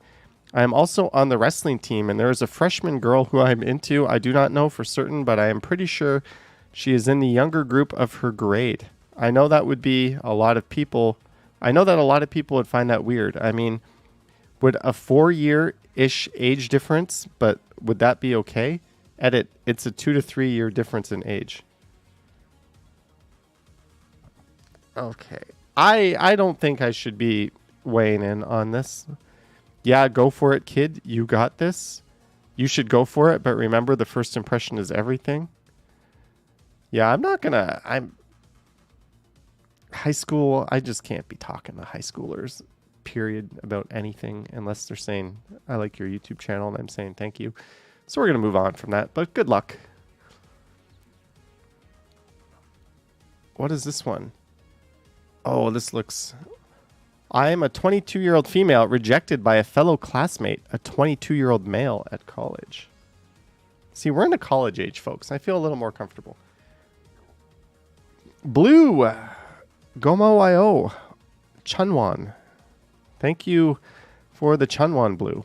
I am also on the wrestling team, and there is a freshman girl who I am into. I do not know for certain, but I am pretty sure she is in the younger group of her grade. I know that would be a lot of people. I know that a lot of people would find that weird. I mean, would a 4-year-ish age difference, but would that be okay? Edit, it's a 2 to 3 year difference in age. Okay. I don't think I should be weighing in on this. Yeah, go for it, kid. You got this. You should go for it, but remember, the first impression is everything. Yeah, I'm high school, I just can't be talking to high schoolers, period, about anything unless they're saying, I like your YouTube channel, and I'm saying thank you. So we're going to move on from that, but good luck. What is this one? Oh, this looks... I am a 22-year-old female rejected by a fellow classmate, a 22-year-old male at college. See, we're in the college age, folks. I feel a little more comfortable. Blue, Gomo.io, Chunwon. Thank you for the Chunwon Blue.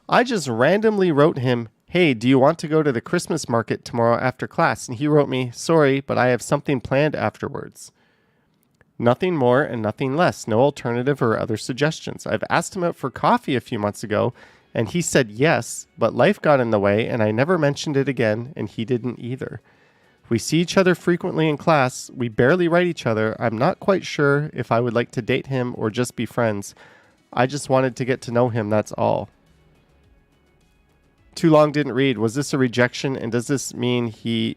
I just randomly wrote him, hey, do you want to go to the Christmas market tomorrow after class? And he wrote me, sorry, but I have something planned afterwards. Nothing more and nothing less. No alternative or other suggestions. I've asked him out for coffee a few months ago, and he said yes, but life got in the way, and I never mentioned it again, and he didn't either. We see each other frequently in class. We barely write each other. I'm not quite sure if I would like to date him or just be friends. I just wanted to get to know him, that's all. Too long, didn't read. Was this a rejection, and does this mean he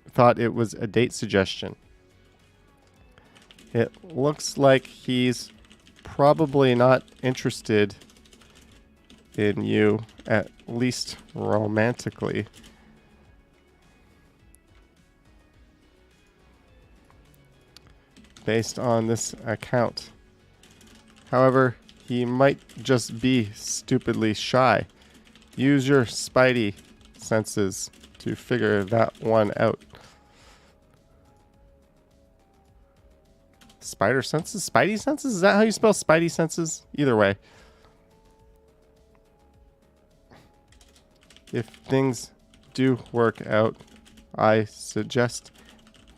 thought it was a date suggestion? It looks like he's probably not interested in you, at least romantically. Based on this account. However, he might just be stupidly shy. Use your spidey senses to figure that one out. Spider senses? Spidey senses? Is that how you spell spidey senses? Either way. If things do work out, I suggest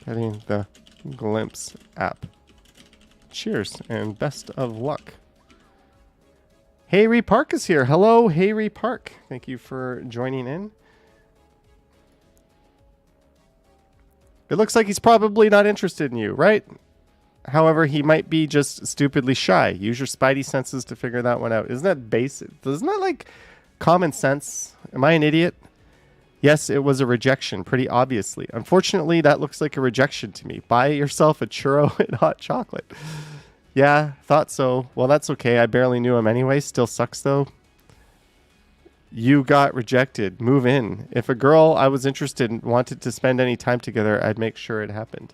getting the Glimpse app. Cheers and best of luck. Hayri Park is here. Hello, Hayri Park. Thank you for joining in. It looks like he's probably not interested in you, right? However, he might be just stupidly shy. Use your spidey senses to figure that one out. Isn't that basic? Isn't that like common sense? Am I an idiot? Yes, it was a rejection, pretty obviously. Unfortunately, that looks like a rejection to me. Buy yourself a churro and hot chocolate. Yeah, thought so. Well, that's okay. I barely knew him anyway. Still sucks, though. You got rejected. Move in. If a girl I was interested in wanted to spend any time together, I'd make sure it happened.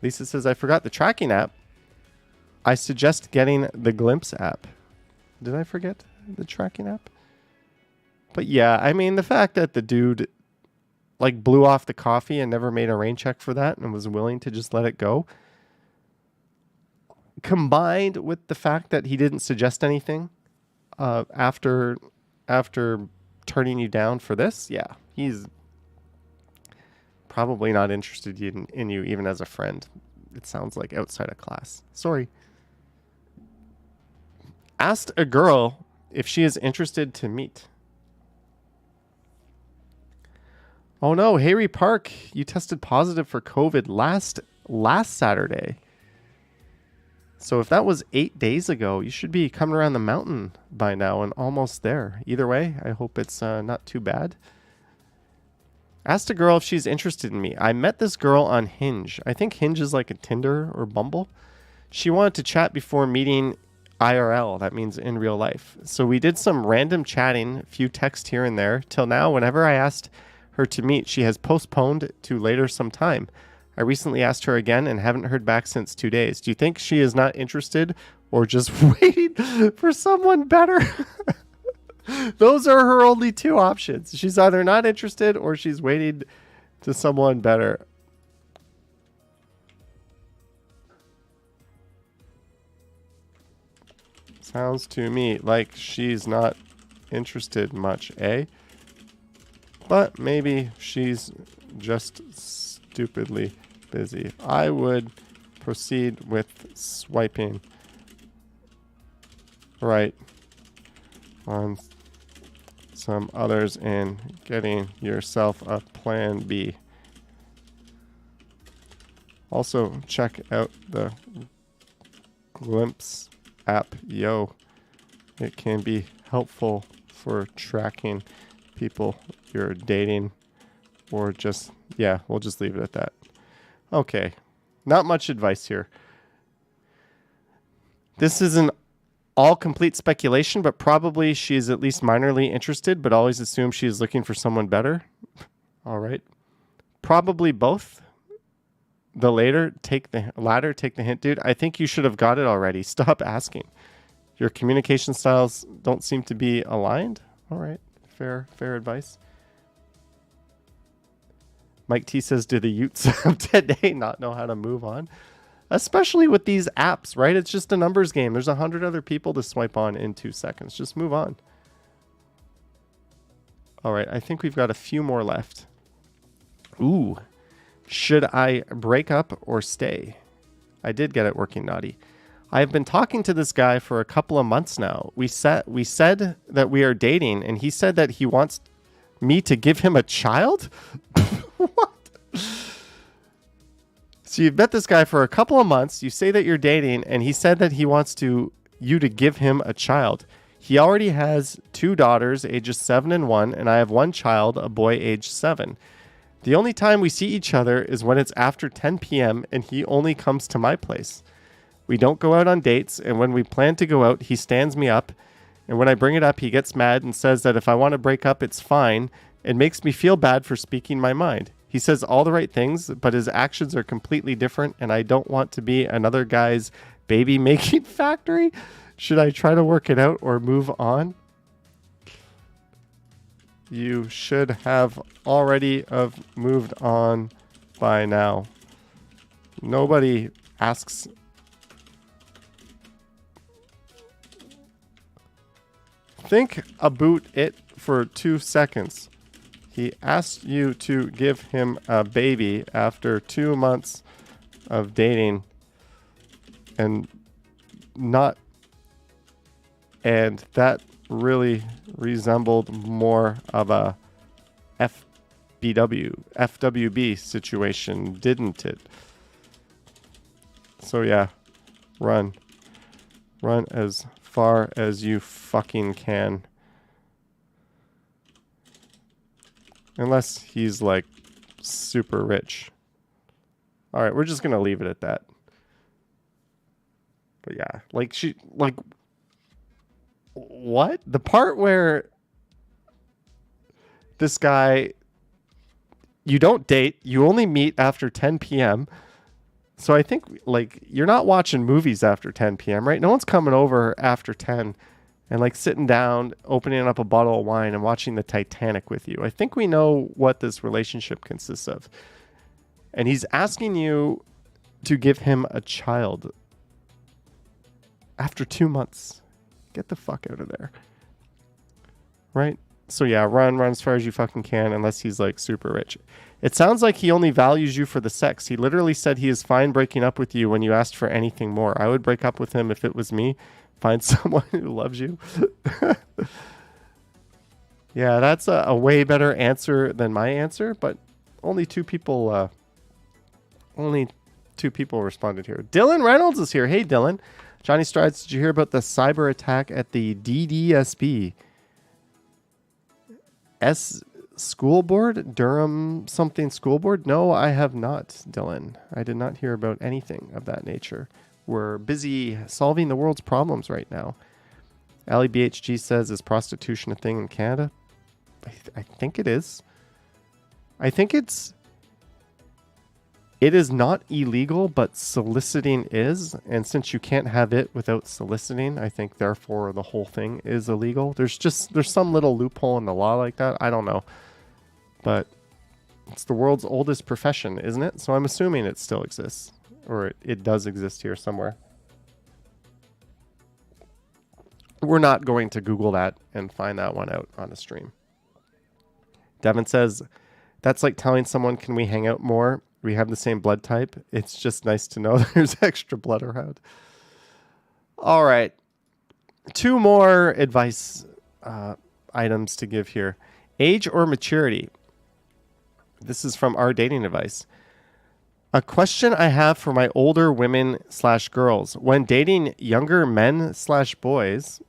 Lisa says, I forgot the tracking app. I suggest getting the Glimpse app. Did I forget the tracking app? But yeah, I mean, the fact that the dude like blew off the coffee and never made a rain check for that and was willing to just let it go, combined with the fact that he didn't suggest anything after turning you down for this, yeah, he's probably not interested in you even as a friend. It sounds like outside of class. Sorry. Asked a girl if she is interested to meet. Oh no, Hayri Park, you tested positive for COVID last Saturday. So if that was 8 days ago, you should be coming around the mountain by now and almost there. Either way, I hope it's not too bad. Asked a girl if she's interested in me. I met this girl on Hinge. I think Hinge is like a Tinder or Bumble. She wanted to chat before meeting IRL. That means in real life. So we did some random chatting, a few texts here and there. Till now, whenever I asked her to meet, she has postponed to later sometime. I recently asked her again and haven't heard back since 2 days. Do you think she is not interested or just waiting for someone better? Those are her only two options. She's either not interested or she's waiting to someone better. Sounds to me like she's not interested much, eh? But maybe she's just stupidly busy. I would proceed with swiping right on some others and getting yourself a plan B. Also, check out the Glimpse app, yo. It can be helpful for tracking people you're dating, or just, yeah, we'll just leave it at that. Okay, not much advice here. This is an all complete speculation, but probably she is at least minorly interested, but always assume she is looking for someone better. All right. Probably both. The latter, take the hint, dude. I think you should have got it already. Stop asking. Your communication styles don't seem to be aligned. All right. Fair advice. Mike T says, do the Utes of today not know how to move on? Especially with these apps, right? It's just a numbers game. There's 100 other people to swipe on in 2 seconds. Just move on. All right. I think we've got a few more left. Ooh. Should I break up or stay? I did get it working, Naughty. I've been talking to this guy for a couple of months now. We said that we are dating, and he said that he wants me to give him a child? What? So you've met this guy for a couple of months. You say that you're dating, and he said that he wants you to give him a child. He already has 2 daughters, ages 7 and 1, and I have 1 child, a boy age 7. The only time we see each other is when it's after 10 p.m. and he only comes to my place. We don't go out on dates, and when we plan to go out, he stands me up, and when I bring it up, he gets mad and says that if I want to break up, it's fine, and makes me feel bad for speaking my mind. He says all the right things, but his actions are completely different, and I don't want to be another guy's baby-making factory. Should I try to work it out or move on? You should have already moved on by now. Nobody asks. Think about it for 2 seconds. He asked you to give him a baby after 2 months of dating and that really resembled more of a FWB situation, didn't it? So yeah, run as far as you fucking can. Unless he's like super rich. All right, we're just going to leave it at that. But yeah, what? The part where this guy, you don't date, you only meet after 10 p.m. So I think you're not watching movies after 10 p.m., right? No one's coming over after 10 and sitting down, opening up a bottle of wine and watching the Titanic with you. I think we know what this relationship consists of. And he's asking you to give him a child after 2 months. Get the fuck out of there. Right? So yeah, run as far as you fucking can, unless he's super rich. It sounds like he only values you for the sex. He literally said he is fine breaking up with you when you asked for anything more. I would break up with him if it was me. Find someone who loves you. Yeah, that's a way better answer than my answer, but only two people responded here. Dylan Reynolds is here. Hey, Dylan. Johnny Strides, did you hear about the cyber attack at the DDSB? School board? Durham something school board? No, I have not, Dylan. I did not hear about anything of that nature. We're busy solving the world's problems right now. Ali BHG says, is prostitution a thing in Canada? I think it is. I think it is not illegal, but soliciting is. And since you can't have it without soliciting, I think therefore the whole thing is illegal. There's some little loophole in the law like that. I don't know. But it's the world's oldest profession, isn't it? So I'm assuming it still exists. Or it does exist here somewhere. We're not going to Google that and find that one out on a stream. Devin says, that's like telling someone, can we hang out more? We have the same blood type. It's just nice to know there's extra blood around. All right. 2 more advice items to give here. Age or maturity. This is from our dating advice. A question I have for my older women/girls. When dating younger men/boys,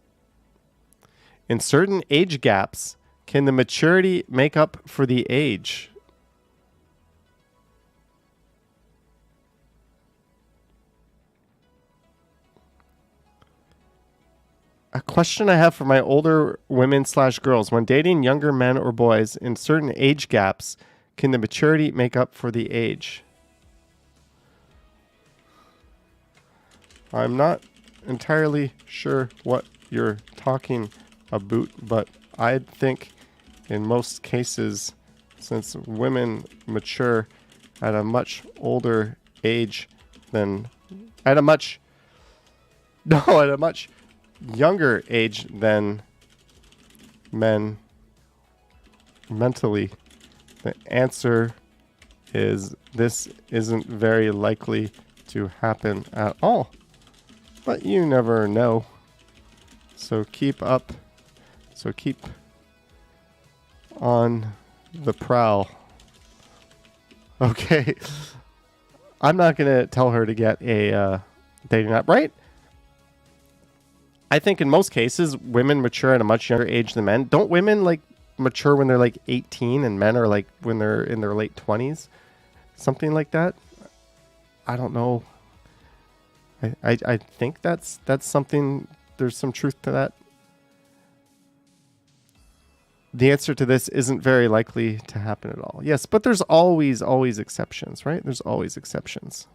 in certain age gaps, can the maturity make up for the age? A question I have for my older women/girls. When dating younger men or boys in certain age gaps, can the maturity make up for the age? I'm not entirely sure what you're talking about, but I think in most cases, since women mature at a much older age than at a much younger age than men mentally, the answer is this isn't very likely to happen at all. But you never know. So keep on the prowl. Okay. I'm not going to tell her to get a dating app, right? I think in most cases, women mature at a much younger age than men. Don't women mature when they're 18 and men are when they're in their late 20s? Something like that? I don't know. I think that's something, there's some truth to that. The answer to this isn't very likely to happen at all. Yes, but there's always exceptions, right? There's always exceptions.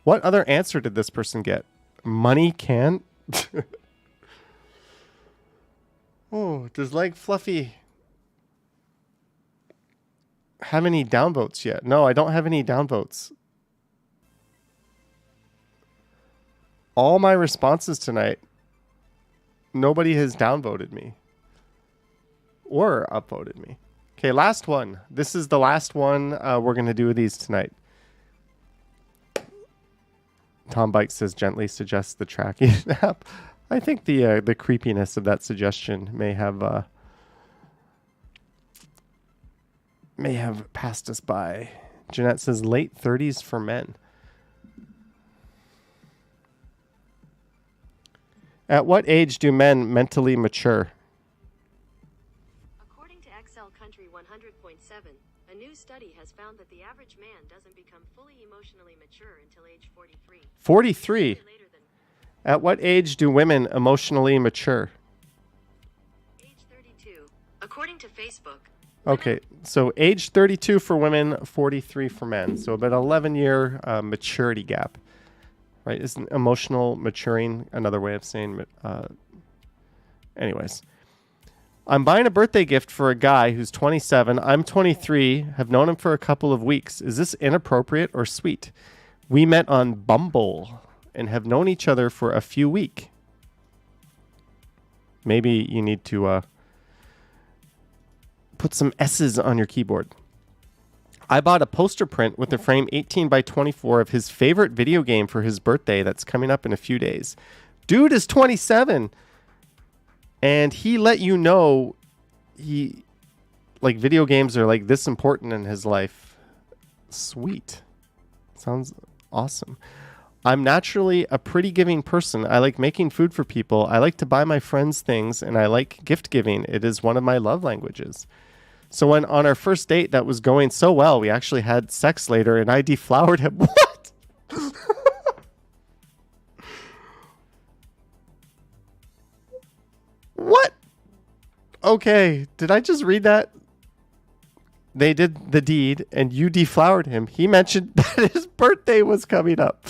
What other answer did this person get? Money can? Oh, does Leg Fluffy have any downvotes yet? No, I don't have any downvotes. All my responses tonight, nobody has downvoted me. or upvoted me. Okay, last one. This is the last one we're going to do with these tonight. Tom Bike says gently suggests the tracking app. I think the creepiness of that suggestion may have passed us by. Jeanette says late 30s for men. At what age do men mentally mature? According to XL Country 100.7, a new study has found that the average man doesn't become fully emotionally mature until age 43. 43. At what age do women emotionally mature? Age 32. According to Facebook. Okay, so age 32 for women, 43 for men. So about 11-year maturity gap. Right? Isn't emotional maturing another way of saying... anyways. I'm buying a birthday gift for a guy who's 27. I'm 23, have known him for a couple of weeks. Is this inappropriate or sweet? We met on Bumble and have known each other for a few weeks. Maybe you need to put some S's on your keyboard. I bought a poster print with a frame 18 by 24 of his favorite video game for his birthday that's coming up in a few days. Dude is 27. And he let you know video games are like this important in his life. Sweet. Sounds awesome. I'm naturally a pretty giving person. I like making food for people. I like to buy my friends things, and I like gift giving. It is one of my love languages. So when on our first date that was going so well, we actually had sex later, and I deflowered him. What? What? Okay, did I just read that? They did the deed, and you deflowered him. He mentioned that his birthday was coming up.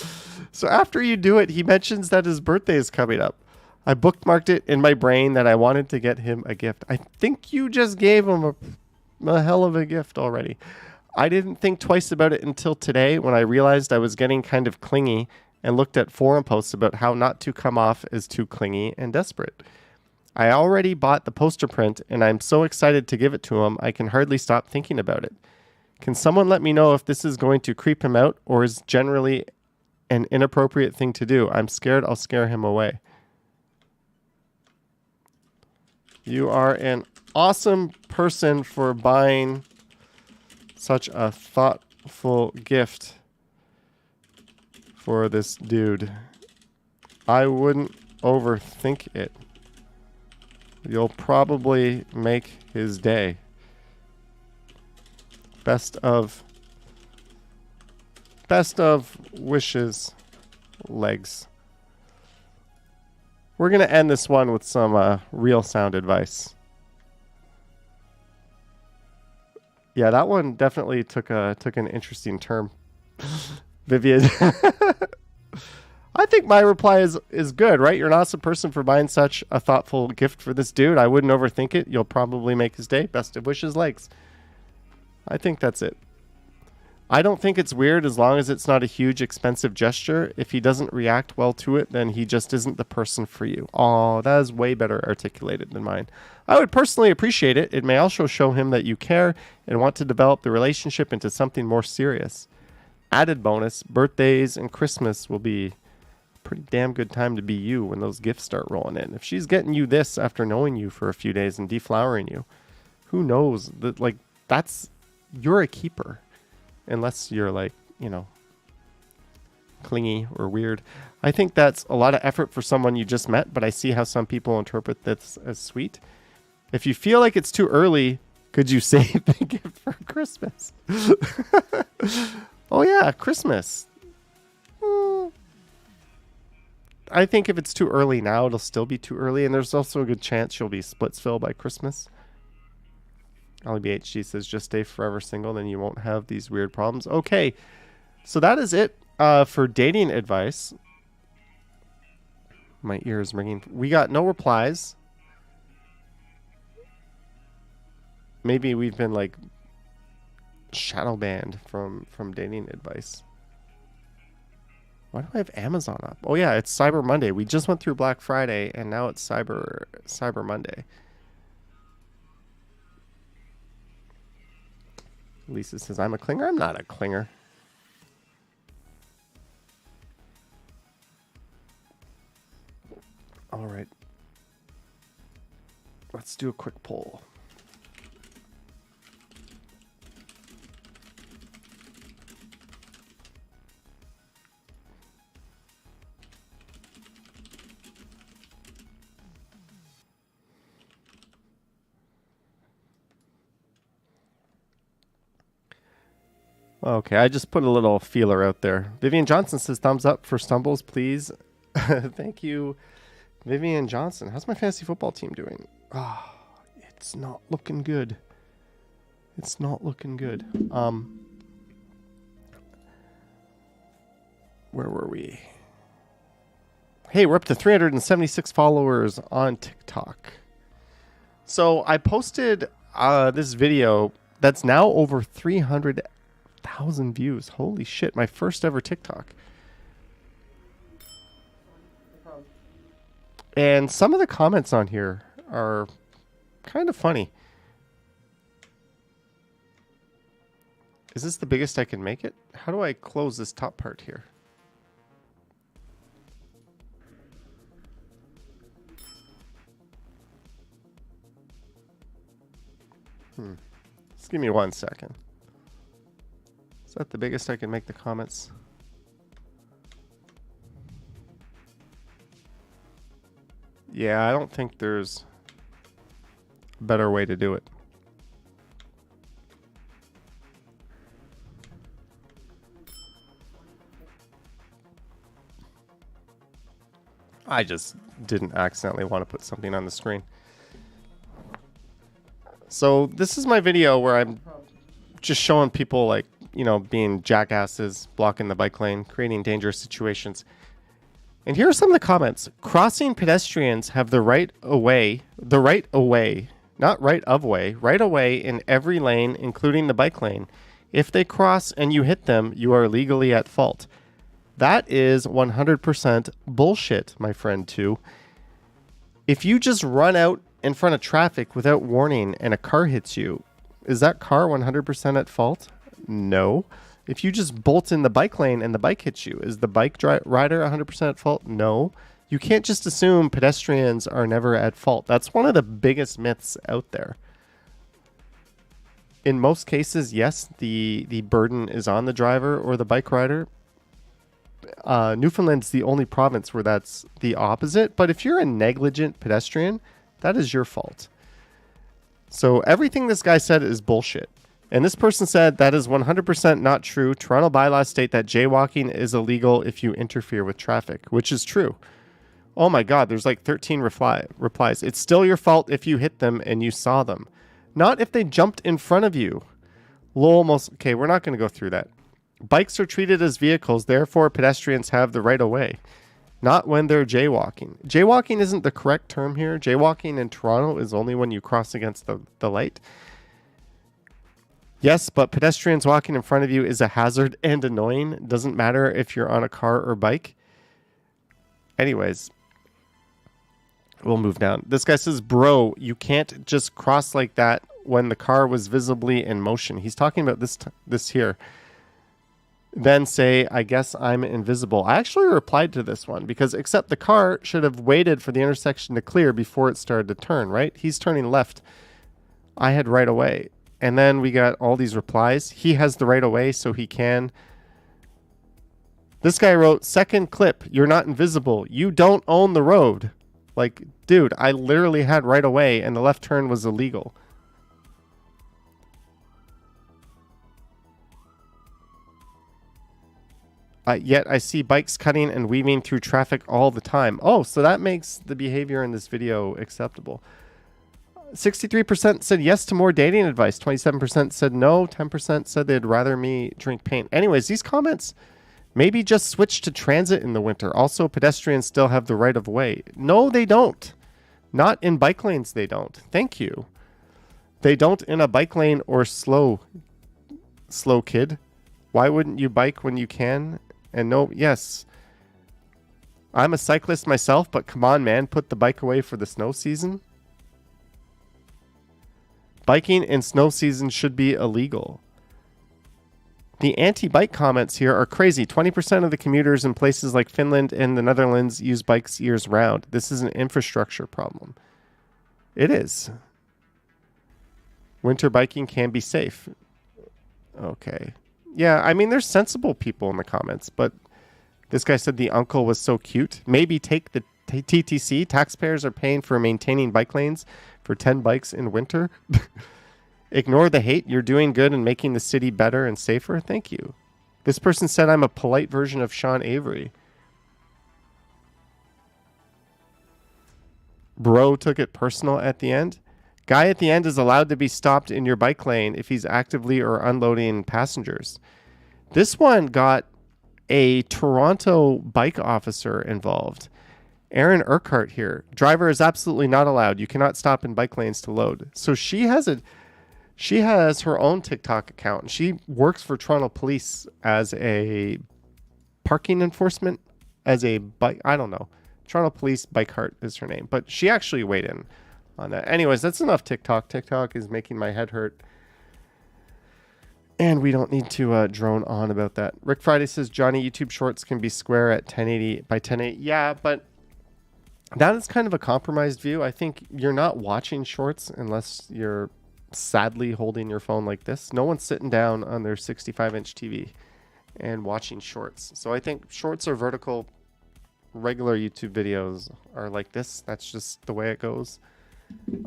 So after you do it, he mentions that his birthday is coming up. I bookmarked it in my brain that I wanted to get him a gift. I think you just gave him a hell of a gift already. I didn't think twice about it until today when I realized I was getting kind of clingy and looked at forum posts about how not to come off as too clingy and desperate. I already bought the poster print, and I'm so excited to give it to him, I can hardly stop thinking about it. Can someone let me know if this is going to creep him out or is generally an inappropriate thing to do? I'm scared I'll scare him away. You are an awesome person for buying such a thoughtful gift for this dude. I wouldn't overthink it. You'll probably make his day. Best of wishes, legs. We're going to end this one with some real sound advice. Yeah, that one definitely took an interesting turn. Vivian. I think my reply is good, right? You're an awesome person for buying such a thoughtful gift for this dude. I wouldn't overthink it. You'll probably make his day. Best of wishes, legs. I think that's it. I don't think it's weird as long as it's not a huge, expensive gesture. If he doesn't react well to it, then he just isn't the person for you. Oh, that is way better articulated than mine. I would personally appreciate it. It may also show him that you care and want to develop the relationship into something more serious. Added bonus, birthdays and Christmas will be pretty damn good time to be you when those gifts start rolling in. If she's getting you this after knowing you for a few days and deflowering you, who knows? You're a keeper. Unless you're clingy or weird. I think that's a lot of effort for someone you just met, but I see how some people interpret this as sweet. If you feel like it's too early, could you save the gift for Christmas? Oh yeah, Christmas. I think if it's too early now, it'll still be too early, and there's also a good chance you'll be Splitsville by Christmas. Ollie BHG says, just stay forever single, then you won't have these weird problems. Okay, so that is it for dating advice. My ear is ringing. We got no replies. Maybe we've been shadow banned from dating advice. Why do I have Amazon up? Oh yeah, it's Cyber Monday. We just went through Black Friday, and now it's Cyber Monday. Lisa says, I'm a clinger. I'm not a clinger. All right. Let's do a quick poll. Okay, I just put a little feeler out there. Vivian Johnson says, thumbs up for Stumbles, please. Thank you, Vivian Johnson. How's my fantasy football team doing? Oh, it's not looking good. It's not looking good. Where were we? Hey, we're up to 376 followers on TikTok. So I posted this video that's now over 300,000 views. Holy shit, my first ever TikTok. And some of the comments on here are kind of funny. Is this the biggest I can make it? How do I close this top part here? Just give me 1 second. Is that the biggest I can make the comments? Yeah, I don't think there's a better way to do it. I just didn't accidentally want to put something on the screen. So this is my video where I'm just showing people, like, you know, being jackasses, blocking the bike lane, creating dangerous situations. And here are some of the comments. Crossing pedestrians have the right of way, not right of way, right of way in every lane, including the bike lane. If they cross and you hit them, you are legally at fault. That is 100% bullshit, my friend, too. If you just run out in front of traffic without warning and a car hits you, is that car 100% at fault? No. If you just bolt in the bike lane and the bike hits you, is the bike rider 100% at fault? No. You can't just assume pedestrians are never at fault. That's one of the biggest myths out there. In most cases, yes, the burden is on the driver or the bike rider. Newfoundland's the only province where that's the opposite. But if you're a negligent pedestrian, that is your fault. So everything this guy said is bullshit. And this person said that is 100% not true. Toronto bylaws state that jaywalking is illegal if you interfere with traffic, which is true. Oh my God, there's like 13 replies. It's still your fault if you hit them and you saw them. Not if they jumped in front of you. Okay, we're not going to go through that. Bikes are treated as vehicles, therefore pedestrians have the right of way. Not when they're jaywalking. Jaywalking isn't the correct term here. Jaywalking in Toronto is only when you cross against the light. Yes, but pedestrians walking in front of you is a hazard and annoying. Doesn't matter if you're on a car or bike. Anyways, we'll move down. This guy says, bro, you can't just cross like that when the car was visibly in motion. He's talking about this here. Then say, I guess I'm invisible. I actually replied to this one because except the car should have waited for the intersection to clear before it started to turn, right? He's turning left. I had right away. And then we got all these replies. He has the right of way, so he can. This guy wrote, second clip, you're not invisible. You don't own the road. Like, dude, I literally had right of way and the left turn was illegal. Yet I see bikes cutting and weaving through traffic all the time. Oh, so that makes the behavior in this video acceptable. 63% said yes to more dating advice. 27% said no. 10% said they'd rather me drink paint. Anyways, these comments, maybe just switch to transit in the winter. Also, pedestrians still have the right of way. No, they don't. Not in bike lanes, they don't. Thank you. They don't in a bike lane or slow kid. Why wouldn't you bike when you can? And no, yes. I'm a cyclist myself, but come on, man. Put the bike away for the snow season. Biking in snow season should be illegal. The anti-bike comments here are crazy. 20% of the commuters in places like Finland and the Netherlands use bikes years round. This is an infrastructure problem. It is. Winter biking can be safe. Okay. Yeah, I mean, there's sensible people in the comments, but this guy said the uncle was so cute. Maybe take the TTC. Taxpayers are paying for maintaining bike lanes for 10 bikes in winter. Ignore the hate. You're doing good and making the city better and safer. Thank you. This person said I'm a polite version of Sean Avery. Bro took it personal at the end. Guy at the end is allowed to be stopped in your bike lane if he's actively or unloading passengers. This one got a Toronto bike officer involved. Aaron Urquhart here. Driver is absolutely not allowed. You cannot stop in bike lanes to load. So she has her own TikTok account. She works for Toronto Police as a parking enforcement, as a bike. I don't know. Toronto Police Bike Heart is her name, but she actually weighed in on that. Anyways, that's enough TikTok. TikTok is making my head hurt. And we don't need to drone on about that. Rick Friday says, Johnny, YouTube Shorts can be square at 1080 by 1080. Yeah, but that is kind of a compromised view. I think you're not watching Shorts unless you're sadly holding your phone like this. No one's sitting down on their 65-inch TV and watching Shorts. So I think Shorts are vertical. Regular YouTube videos are like this. That's just the way it goes.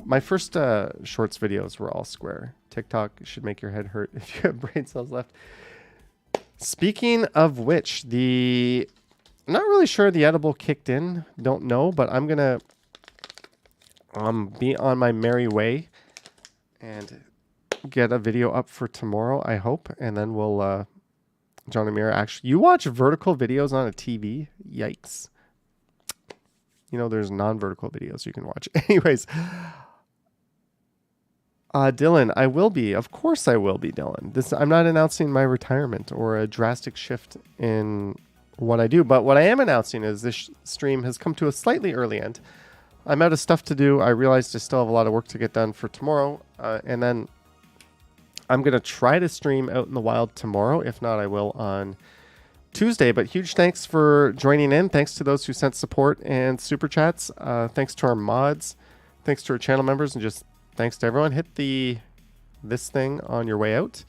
My first Shorts videos were all square. TikTok should make your head hurt if you have brain cells left. Speaking of which, I'm not really sure the edible kicked in. Don't know, but I'm going to be on my merry way and get a video up for tomorrow, I hope. And then we'll, John Amir, actually, you watch vertical videos on a TV? Yikes. You know, there's non-vertical videos you can watch. Anyways, Dylan, I will be. Of course I will be, Dylan. I'm not announcing my retirement or a drastic shift in what I do. But what I am announcing is this stream has come to a slightly early end. I'm out of stuff to do. I realized I still have a lot of work to get done for tomorrow. And then I'm going to try to stream out in the wild tomorrow. If not, I will on Tuesday. But huge thanks for joining in. Thanks to those who sent support and super chats. Thanks to our mods. Thanks to our channel members. And just thanks to everyone. Hit this thing on your way out.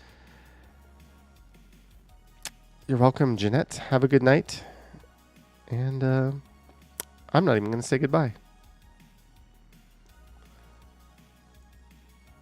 You're welcome, Jeanette. Have a good night. And I'm not even going to say goodbye.